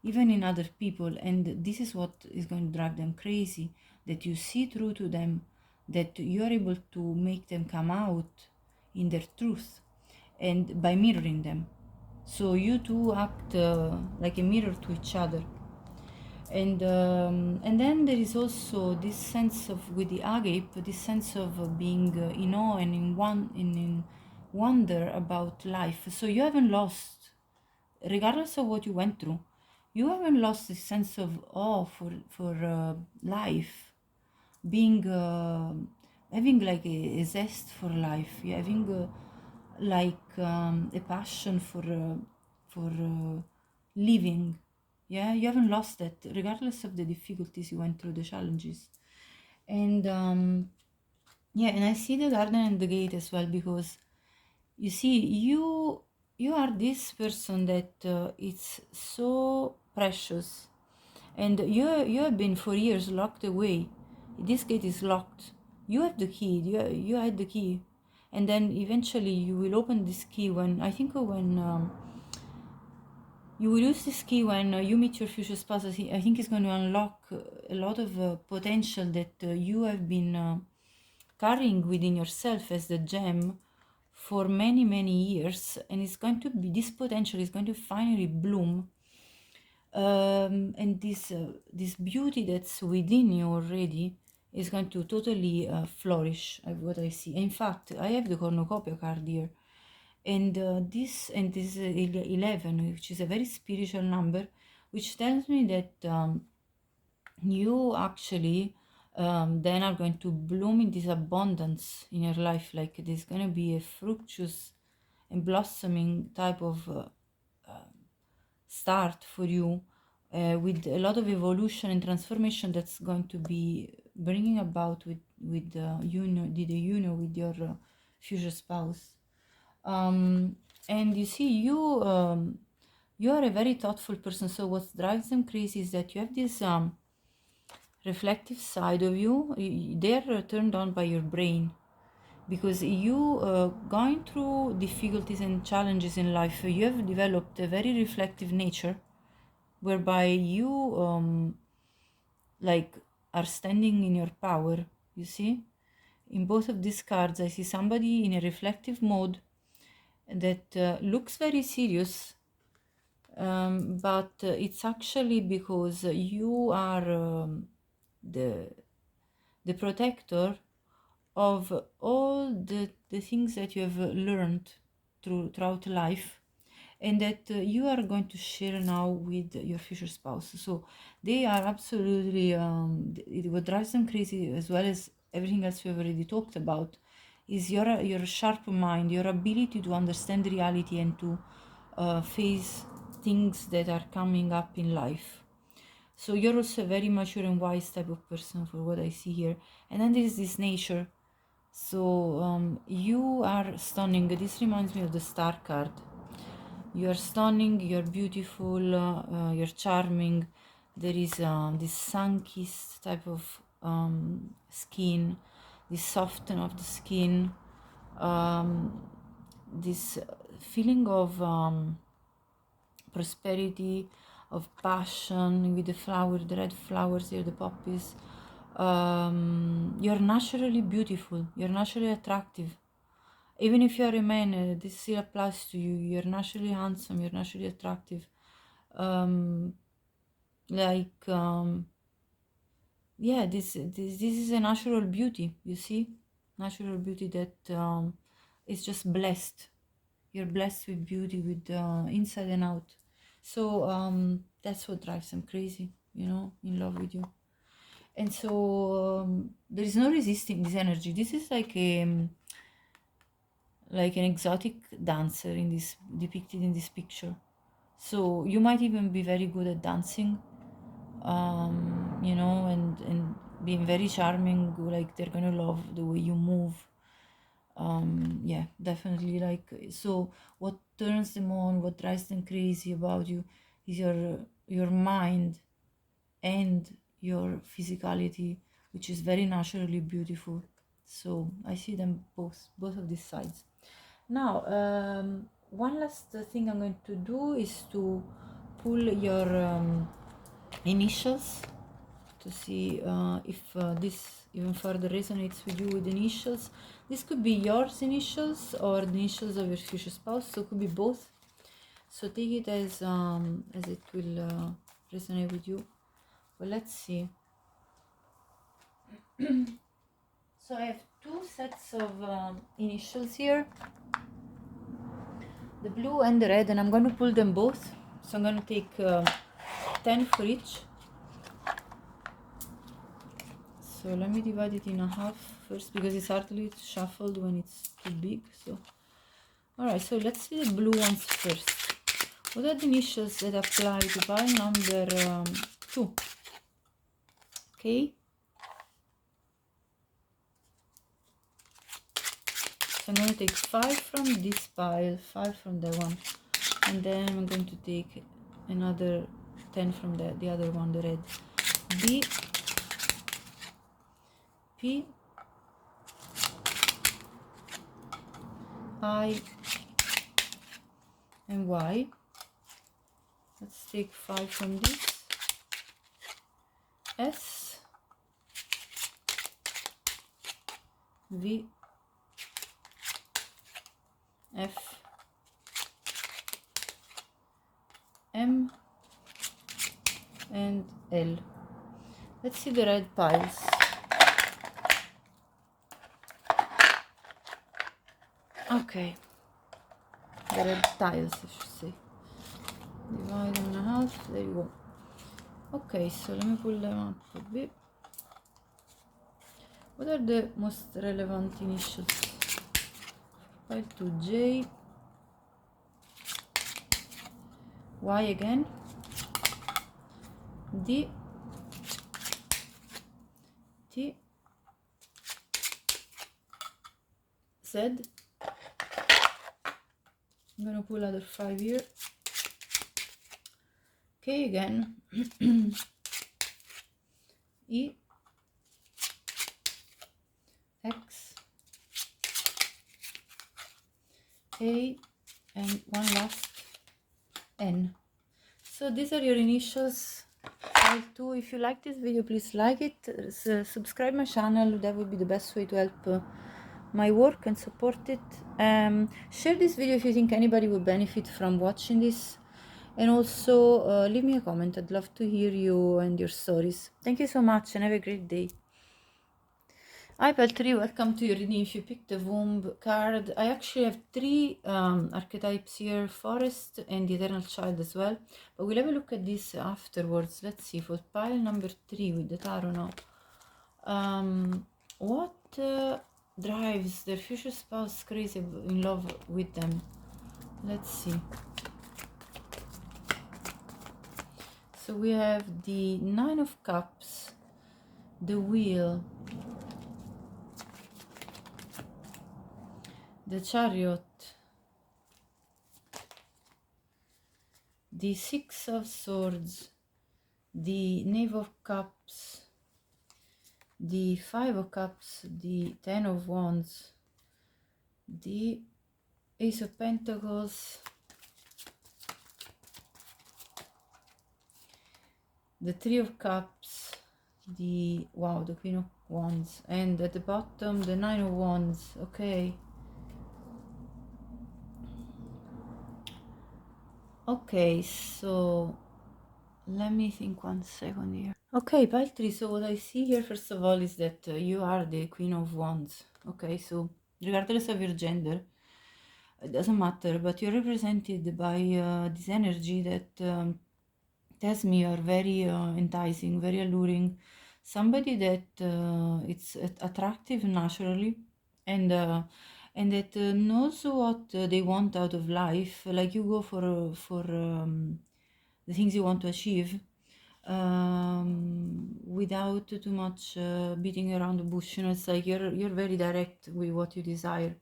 even in other people, and this is what is going to drive them crazy, that you see through to them, that you're able to make them come out in their truth, and by mirroring them. So you two act like a mirror to each other. And then there is also this sense of, with the agape, this sense of being in awe and in wonder about life. So you haven't lost regardless of what you went through, you haven't lost the sense of awe for life, being having like a zest for life, yeah, having a passion for living. Yeah, you haven't lost that, regardless of the difficulties you went through, the challenges. And yeah, and I see the garden and the gate as well, because you see, you are this person that it's so precious, and you have been for years locked away. This gate is locked. You have the key. You had the key, and then eventually you will open this key when, I think, when you will use this key when you meet your future spouse. I think it's going to unlock a lot of potential that you have been carrying within yourself as the gem for many, many years, and it's going to be, this potential is going to finally bloom. And this beauty that's within you already is going to totally flourish, what I see. In fact, I have the cornucopia card here, and this 11, which is a very spiritual number, which tells me that you actually then are going to bloom in this abundance in your life. Like, there's going to be a fructuous and blossoming type of start for you, with a lot of evolution and transformation that's going to be bringing about with the union with your future spouse. And you see, you are a very thoughtful person. So what drives them crazy is that you have this reflective side of you. They're turned on by your brain, because you going through difficulties and challenges in life, you have developed a very reflective nature, whereby you like are standing in your power. You see, in both of these cards, I see somebody in a reflective mode that looks very serious, but it's actually because you are the protector of all the things that you have learned throughout life, and that you are going to share now with your future spouse. So they are absolutely, what drives them crazy, as well as everything else we've already talked about, is your sharp mind, your ability to understand reality and to face things that are coming up in life. So you're also a very mature and wise type of person, for what I see here. And then there is this nature. So you are stunning. This reminds me of the star card. You are stunning, you're beautiful, you're charming. There is this sun-kissed type of skin, this soften of the skin, this feeling of prosperity, of passion, with the flower, the red flowers here, the poppies. You're naturally beautiful, you're naturally attractive. Even if you're a man, this still applies to you. You're naturally handsome, you're naturally attractive. Yeah, this is a natural beauty, you see? Natural beauty that is just blessed. You're blessed with beauty, with inside and out. So that's what drives them crazy, in love with you. And so there is no resisting this energy. This is like an exotic dancer in this, depicted in this picture. So you might even be very good at dancing, and being very charming. Like, they're gonna love the way you move. Yeah, definitely. Like, so what turns them on, what drives them crazy about you, is your mind and your physicality, which is very naturally beautiful. So I see them both of these sides. Now, one last thing I'm going to do is to pull your initials, to see if this even further resonates with you with initials. This could be yours initials or the initials of your future spouse, so it could be both. So take it as it will resonate with you. Well, let's see. So I have two sets of initials here. The the blue and the red, and I'm going to pull them both. So I'm going to take 10 for each. So let me divide it in a half first, because it's hardly shuffled when it's too big. So alright, so let's see the blue ones first. What are the initials that apply to pile number 2? Okay. So I'm going to take 5 from this pile, 5 from that one, and then I'm going to take another 10 from the other one, the red. B, P, I, and Y. Let's take 5 from this. S, V, F, M, and L. Let's see the red piles. Okay, the red tiles, I should say. Divide them in a half, there you go. Okay, so let me pull them up a bit. What are the most relevant initials? Pile 2, J, Y again, D, T, Z. I'm gonna pull other 5 here. K again, E, X, A, and one last N. So these are your initials. File 2. If you like this video, please like it, subscribe my channel. That would be the best way to help my work and support it. Share this video if you think anybody would benefit from watching this, and also leave me a comment. I'd love to hear you and your stories. Thank you so much and have a great day. Hi Pile 3, welcome to your reading. If you picked the womb card, I actually have 3 archetypes here, Forest and the Eternal Child as well, but we'll have a look at this afterwards. Let's see, for pile number 3 with the tarot now. What drives their future spouse crazy in love with them? Let's see. So we have the 9 of Cups, the Wheel, the Chariot, the 6 of Swords, the Knave of Cups, the 5 of Cups, the 10 of Wands, the Ace of Pentacles, the 3 of Cups, the Queen of Wands, and at the bottom the 9 of Wands. Okay, so let me think 1 second here. Okay, pile 3. So what I see here, first of all, is that you are the Queen of Wands. Okay, so regardless of your gender, it doesn't matter, but you're represented by this energy that tells me you're very enticing, very alluring, somebody that it's attractive naturally, and that knows what they want out of life. Like, you go for the things you want to achieve, without too much beating around the bush. You know, it's like you're very direct with what you desire,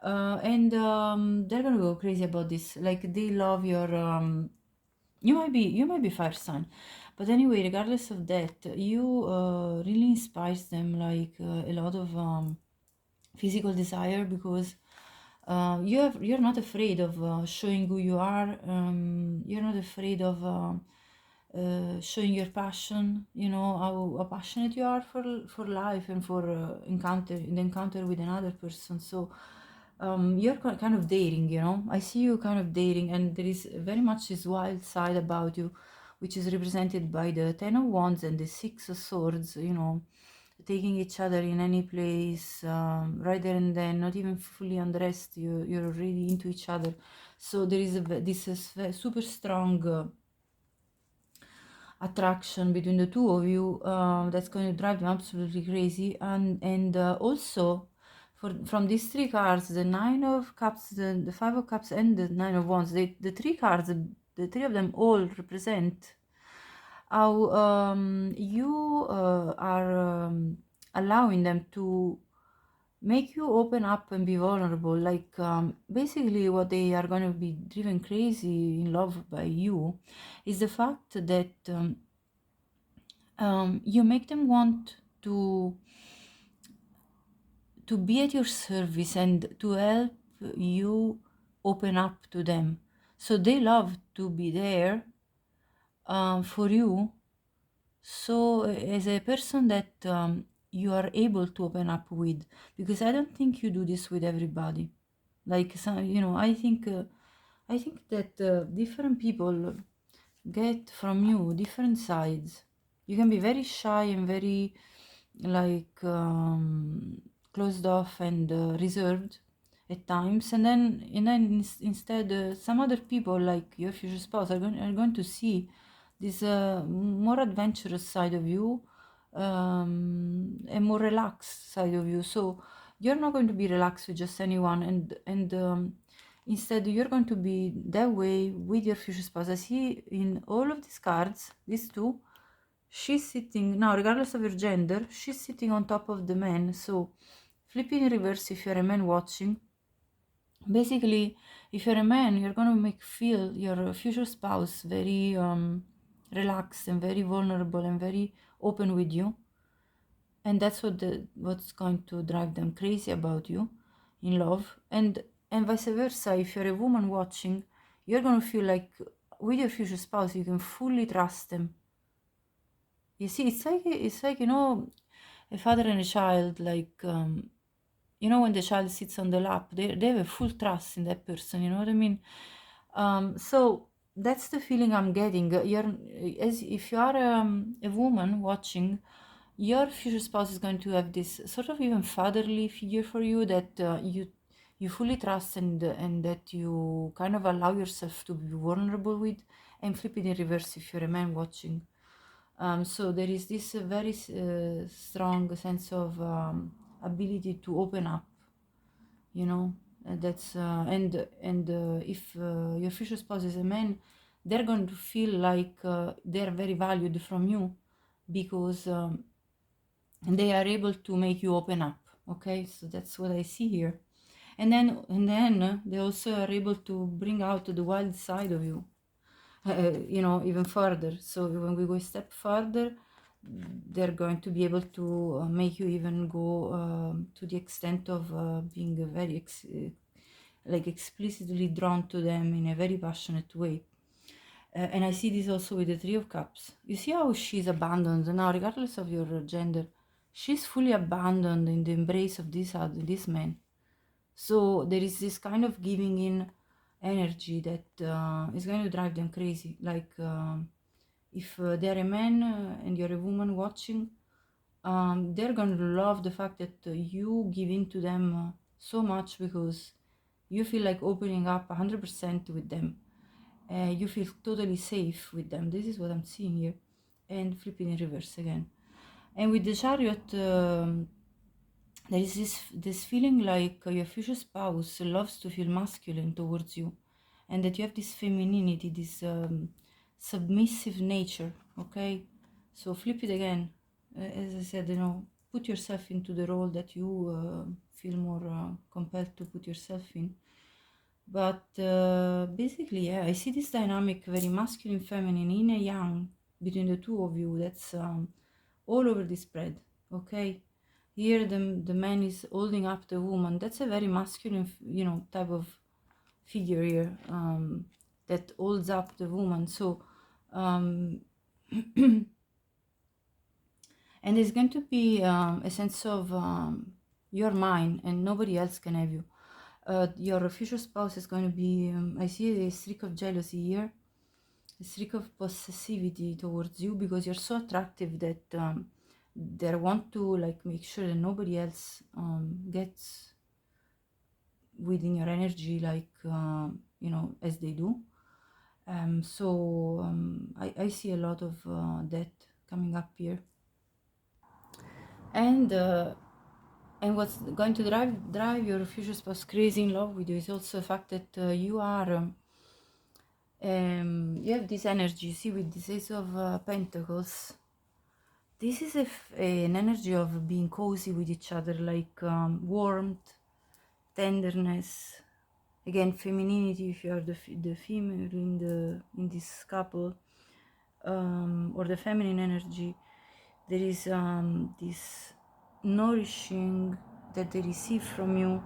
and they're gonna go crazy about this. Like, they love your you might be fire sign, but anyway, regardless of that, you really inspires them, like a lot of physical desire, because you're not afraid of showing who you are. You're not afraid of showing your passion. You know how passionate you are for life and for the encounter with another person. So you're kind of dating, you know. I see you kind of dating, and there is very much this wild side about you, which is represented by the 10 of Wands and the 6 of Swords, you know. taking each other in any place, right there and then, not even fully undressed, you're already into each other. So there is this super strong attraction between the two of you, that's going to drive them absolutely crazy. And also, from these three cards, the Nine of Cups, the Five of Cups, and the Nine of Wands, the three cards, the three of them all represent how you are allowing them to make you open up and be vulnerable. Like, basically what they are going to be driven crazy in love by you is the fact that you make them want to be at your service and to help you open up to them. So they love to be there for you. So as a person that you are able to open up with, because I don't think you do this with everybody. Like, some, I think that different people get from you different sides. You can be very shy and very, like, closed off and reserved at times, and then instead some other people, like your future spouse, are going to see this more adventurous side of you, a more relaxed side of you. So you're not going to be relaxed with just anyone, and instead you're going to be that way with your future spouse. I see in all of these cards, these two, she's sitting now, regardless of your gender, she's sitting on top of the man. So flip in reverse if you're a man watching. Basically, if you're a man, you're going to make feel your future spouse very relaxed and very vulnerable and very open with you, and that's what's going to drive them crazy about you in love. And vice versa, if you're a woman watching, you're going to feel like with your future spouse you can fully trust them. You see, it's like a father and a child, like, when the child sits on the lap, they have a full trust in that person, you know what I mean? So that's the feeling I'm getting. As if you are a woman watching, your future spouse is going to have this sort of even fatherly figure for you that you fully trust, and that you kind of allow yourself to be vulnerable with. And flip it in reverse if you're a man watching. So there is this very strong sense of ability to open up, that's if your future spouse is a man, they're going to feel like they're very valued from you, because they are able to make you open up. Okay, so that's what I see here. And then they also are able to bring out the wild side of you, even further. So when we go a step further, they're going to be able to make you even go to the extent of being very like explicitly drawn to them in a very passionate way. And I see this also with the Three of Cups. You see how she's abandoned now, regardless of your gender. She's fully abandoned in the embrace of this man. So there is this kind of giving in energy that is going to drive them crazy. Like, if they're a man and you're a woman watching, they're going to love the fact that you give in to them so much, because you feel like opening up 100% with them. You feel totally safe with them. This is what I'm seeing here. And flipping in reverse again. And with the Chariot, there is this feeling like your future spouse loves to feel masculine towards you, and that you have this femininity, this submissive nature. Okay, so flip it again. As I said, put yourself into the role that you feel more compelled to put yourself in. But basically, yeah, I see this dynamic, very masculine, feminine, yin and yang, between the two of you. That's all over the spread. Okay, here the man is holding up the woman. That's a very masculine, type of figure here, that holds up the woman. So and there's going to be a sense of you're mine and nobody else can have you. Your future spouse is going to be, I see a streak of jealousy here, a streak of possessivity towards you, because you're so attractive that they want to like make sure that nobody else gets within your energy, like you know, as they do. So I see a lot of that coming up here, and what's going to drive your future spouse crazy in love with you is also the fact that you are you have this energy. See, with this Ace of Pentacles, this is an energy of being cozy with each other, like warmth, tenderness, again femininity if you are the female in this couple, or the feminine energy. There is this nourishing that they receive from you.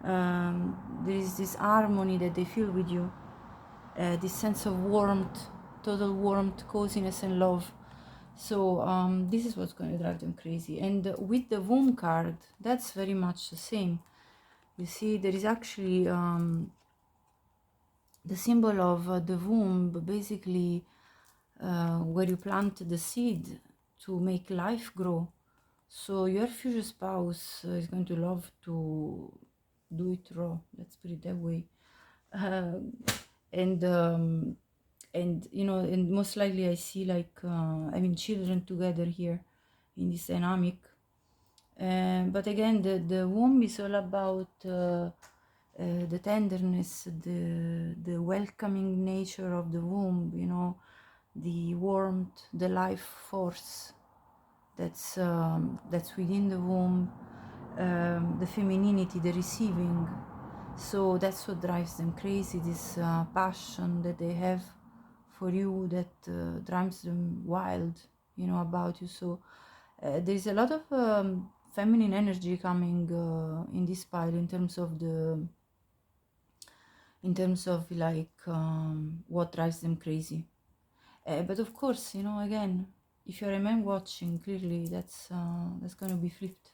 There is this harmony that they feel with you, this sense of warmth, total warmth, coziness, and love. So this is what's going to drive them crazy. And with the womb card, that's very much the same. You see, there is actually the symbol of the womb, basically where you plant the seed to make life grow. So your future spouse is going to love to do it raw, let's put it that way. And you know, and most likely I see like having children together here in this dynamic. But again, the womb is all about the tenderness, the welcoming nature of the womb, you know, the warmth, the life force that's within the womb, the femininity, the receiving. So that's what drives them crazy, this passion that they have for you, that drives them wild, you know, about you. So there's a lot of feminine energy coming in this pile in terms of like what drives them crazy. But of course, you know, again, if you're a man watching, clearly that's going to be flipped.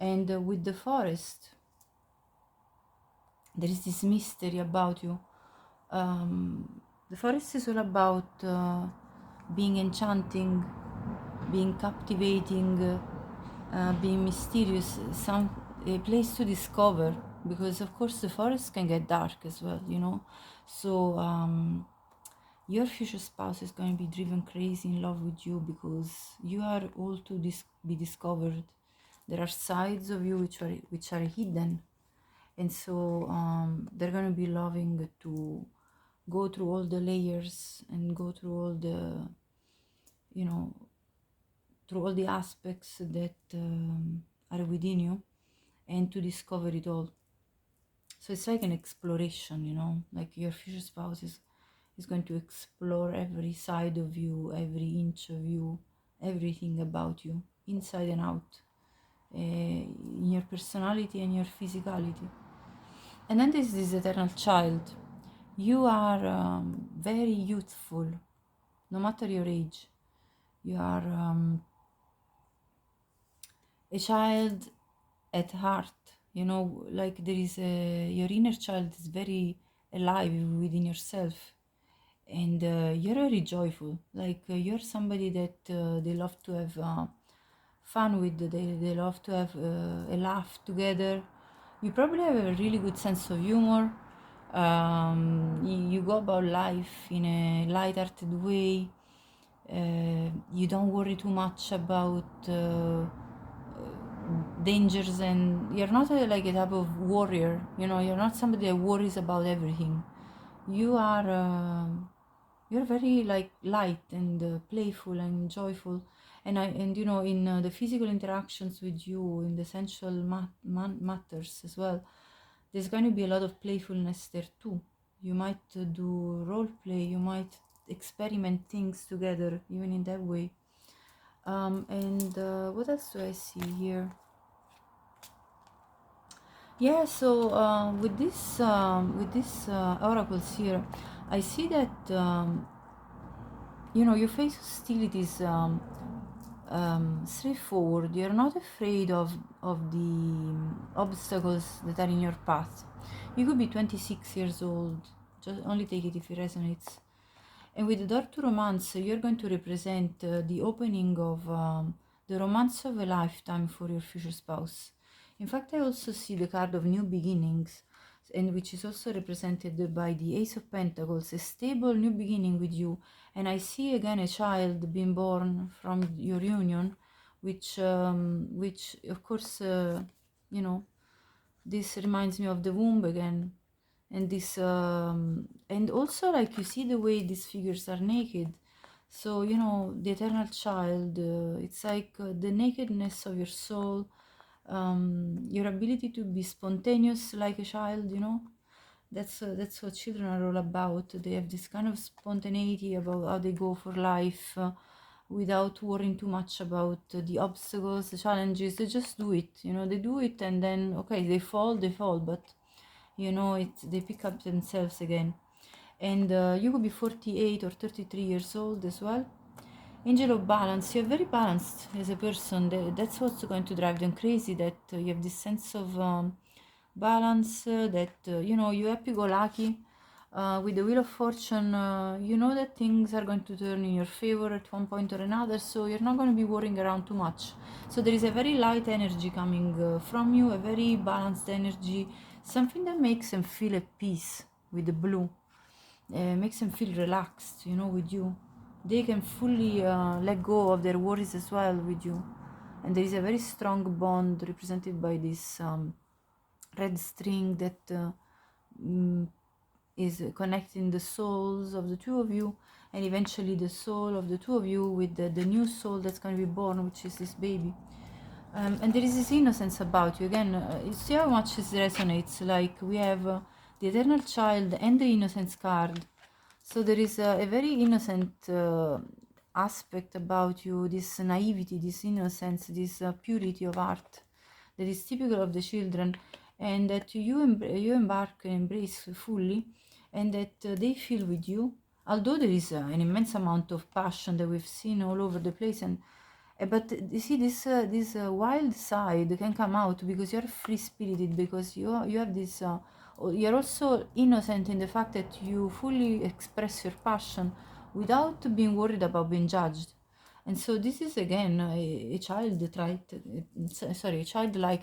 And with the forest, there is this mystery about you. The forest is all about being enchanting, being captivating, being mysterious, a place to discover, because of course the forest can get dark as well, you know. So your future spouse is going to be driven crazy in love with you because you are all to be discovered. There are sides of you which are hidden, and so they're going to be loving to go through all the layers and go through all the, you know, through all the aspects that are within you, and to discover it all. So it's like an exploration, you know, like your future spouse is going to explore every side of you, every inch of you, everything about you, inside and out, in your personality and your physicality. And then there's this eternal child. You are very youthful, no matter your age. You are a child at heart, you know, like there is your inner child is very alive within yourself, and you're very joyful, like you're somebody that they love to have fun with, they love to have a laugh together. You probably have a really good sense of humor. You go about life in a light-hearted way. You don't worry too much about dangers, and you're not like a type of warrior, you know. You're not somebody that worries about everything. You are you're very like light and playful and joyful, and you know, in the physical interactions with you, in the sensual matters as well, there's going to be a lot of playfulness there too. You might do role play, you might experiment things together even in that way. And what else do I see here? Yeah, so with this oracles here, I see that you know, you face hostilities straightforward. You're not afraid of the obstacles that are in your path. You could be 26 years old. Just only take it if it resonates. And with the door to romance, you're going to represent the opening of the romance of a lifetime for your future spouse. In fact, I also see the card of new beginnings, and which is also represented by the Ace of Pentacles, a stable new beginning with you. And I see again a child being born from your union, which of course, you know, this reminds me of the womb again. And this and also, like, you see the way these figures are naked. So, you know, the eternal child, it's like the nakedness of your soul, your ability to be spontaneous like a child, you know. That's what children are all about. They have this kind of spontaneity about how they go for life, without worrying too much about the obstacles, the challenges. They just do it, you know. They do it, and then, okay, they fall, but you know, they pick up themselves again. And you could be 48 or 33 years old as well. Angel of balance, you're very balanced as a person. That's what's going to drive them crazy, that you have this sense of balance, that you know, you're happy-go-lucky. With the Wheel of Fortune, you know that things are going to turn in your favor at one point or another, so you're not going to be worrying around too much. So there is a very light energy coming from you, a very balanced energy, something that makes them feel at peace with the blue, makes them feel relaxed, you know, with you. They can fully let go of their worries as well with you. And there is a very strong bond represented by this red string that is connecting the souls of the two of you, and eventually the soul of the two of you with the new soul that's going to be born, which is this baby. And there is this innocence about you again. You see how much this resonates. Like, we have the eternal child and the innocence card. So there is a very innocent aspect about you, this naivety, this innocence, this purity of heart that is typical of the children, and that you embark and embrace fully, and that they feel with you. Although there is an immense amount of passion that we've seen all over the place, and but you see, this wild side can come out because you're free spirited, because you have this. You're also innocent in the fact that you fully express your passion without being worried about being judged. And so this is again a childlike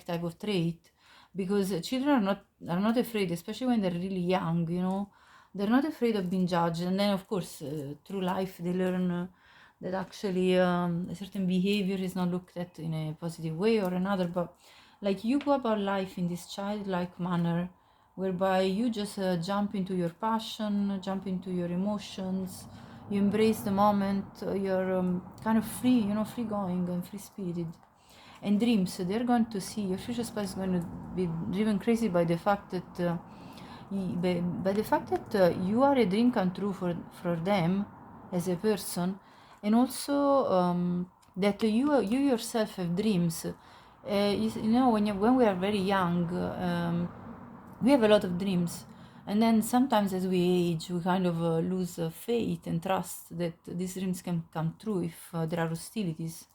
type of trait, because children are not afraid, especially when they're really young. You know, they're not afraid of being judged, and then of course through life they learn that actually a certain behavior is not looked at in a positive way or another. But like, you go about life in this childlike manner, whereby you just jump into your passion, jump into your emotions, you embrace the moment, you're kind of free, you know, free going and free spirited. And dreams, they're going to see, your future spouse is going to be driven crazy by the fact that you are a dream come true for them as a person, and also that you yourself have dreams. You know, when we are very young, we have a lot of dreams, and then sometimes as we age, we kind of lose faith and trust that these dreams can come true if there are hostilities.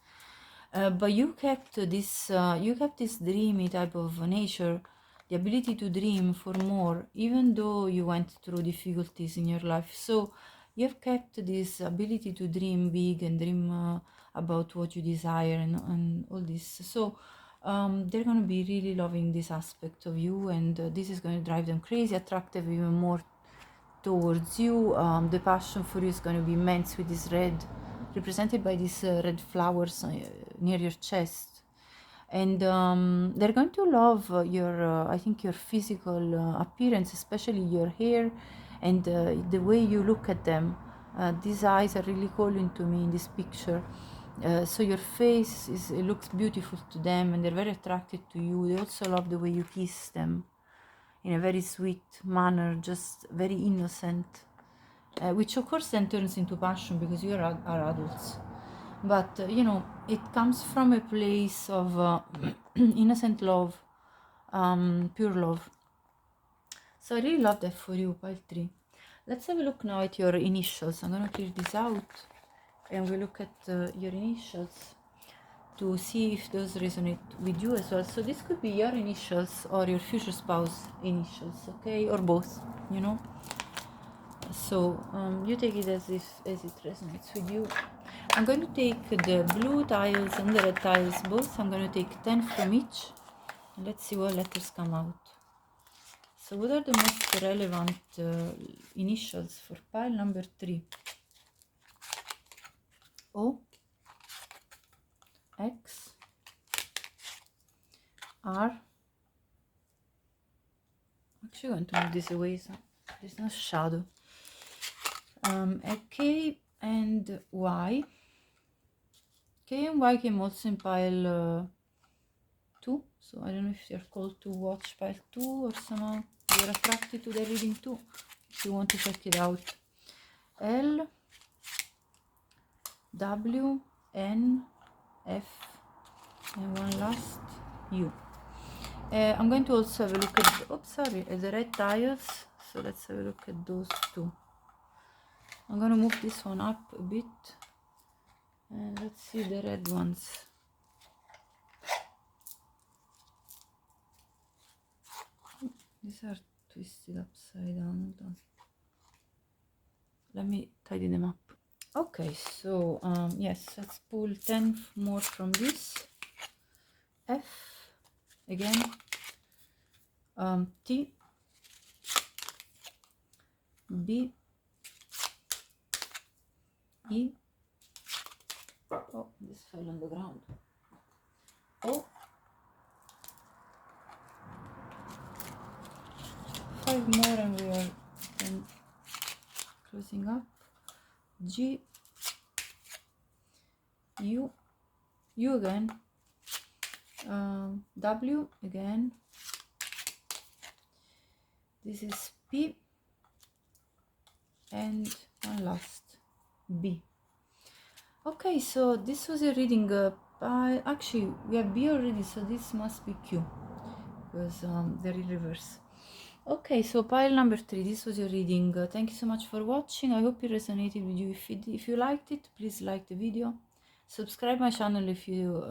But you kept this dreamy type of nature, the ability to dream for more, even though you went through difficulties in your life. So you have kept this ability to dream big and dream about what you desire and all this. So they're going to be really loving this aspect of you, and this is going to drive them crazy, attractive even more towards you. The passion for you is going to be immense, with this red, represented by these red flowers near your chest. And they're going to love I think your physical appearance, especially your hair and the way you look at them. These eyes are really calling to me in this picture. So your face it looks beautiful to them, and they're very attracted to you. They also love the way you kiss them in a very sweet manner, just very innocent, which of course then turns into passion because you are adults. But you know, it comes from a place of innocent love, pure love. So I really love that for you, pile 3. Let's have a look now at your initials. I'm going to clear this out, and we look at your initials to see if those resonate with you as well. So this could be your initials or your future spouse initials, okay, or both, you know. So you take it as it resonates with you. I'm going to take the blue tiles and the red tiles both. I'm going to take 10 from each. And let's see what letters come out. So what are the most relevant initials for pile number 3? O, X, R. Actually, I'm going to move this away so there's no shadow. A K and Y. K and Y came also in pile 2. So I don't know if you're called to watch pile 2 or somehow you're attracted to the reading 2. If you want to check it out. L, W, N, F, and one last U. I'm going to also have a look at the red tiles. So let's have a look at those two. I'm going to move this one up a bit. And let's see the red ones. These are twisted upside down. Hold on. Let me tidy them up. Okay, so yes, let's pull 10 more from this. F again. T, B, E. Oh, this fell on the ground. O. 5 more and we are then closing up. G, U, U again, W again. This is P, and one last B. Okay, so this was a reading by, actually we have B already, so this must be Q, because they're in reverse. Okay, so pile number 3, this was your reading. Thank you so much for watching. I hope it resonated with you. If you liked it, please like the video. Subscribe my channel if you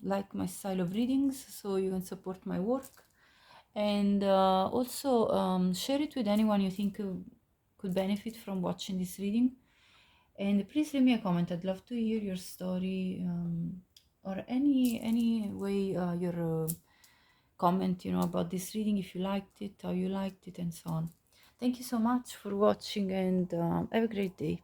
like my style of readings, so you can support my work. And also share it with anyone you think could benefit from watching this reading. And please leave me a comment. I'd love to hear your story, or any way your comment, about this reading, if you liked it, how you liked it, and so on. Thank you so much for watching, and have a great day.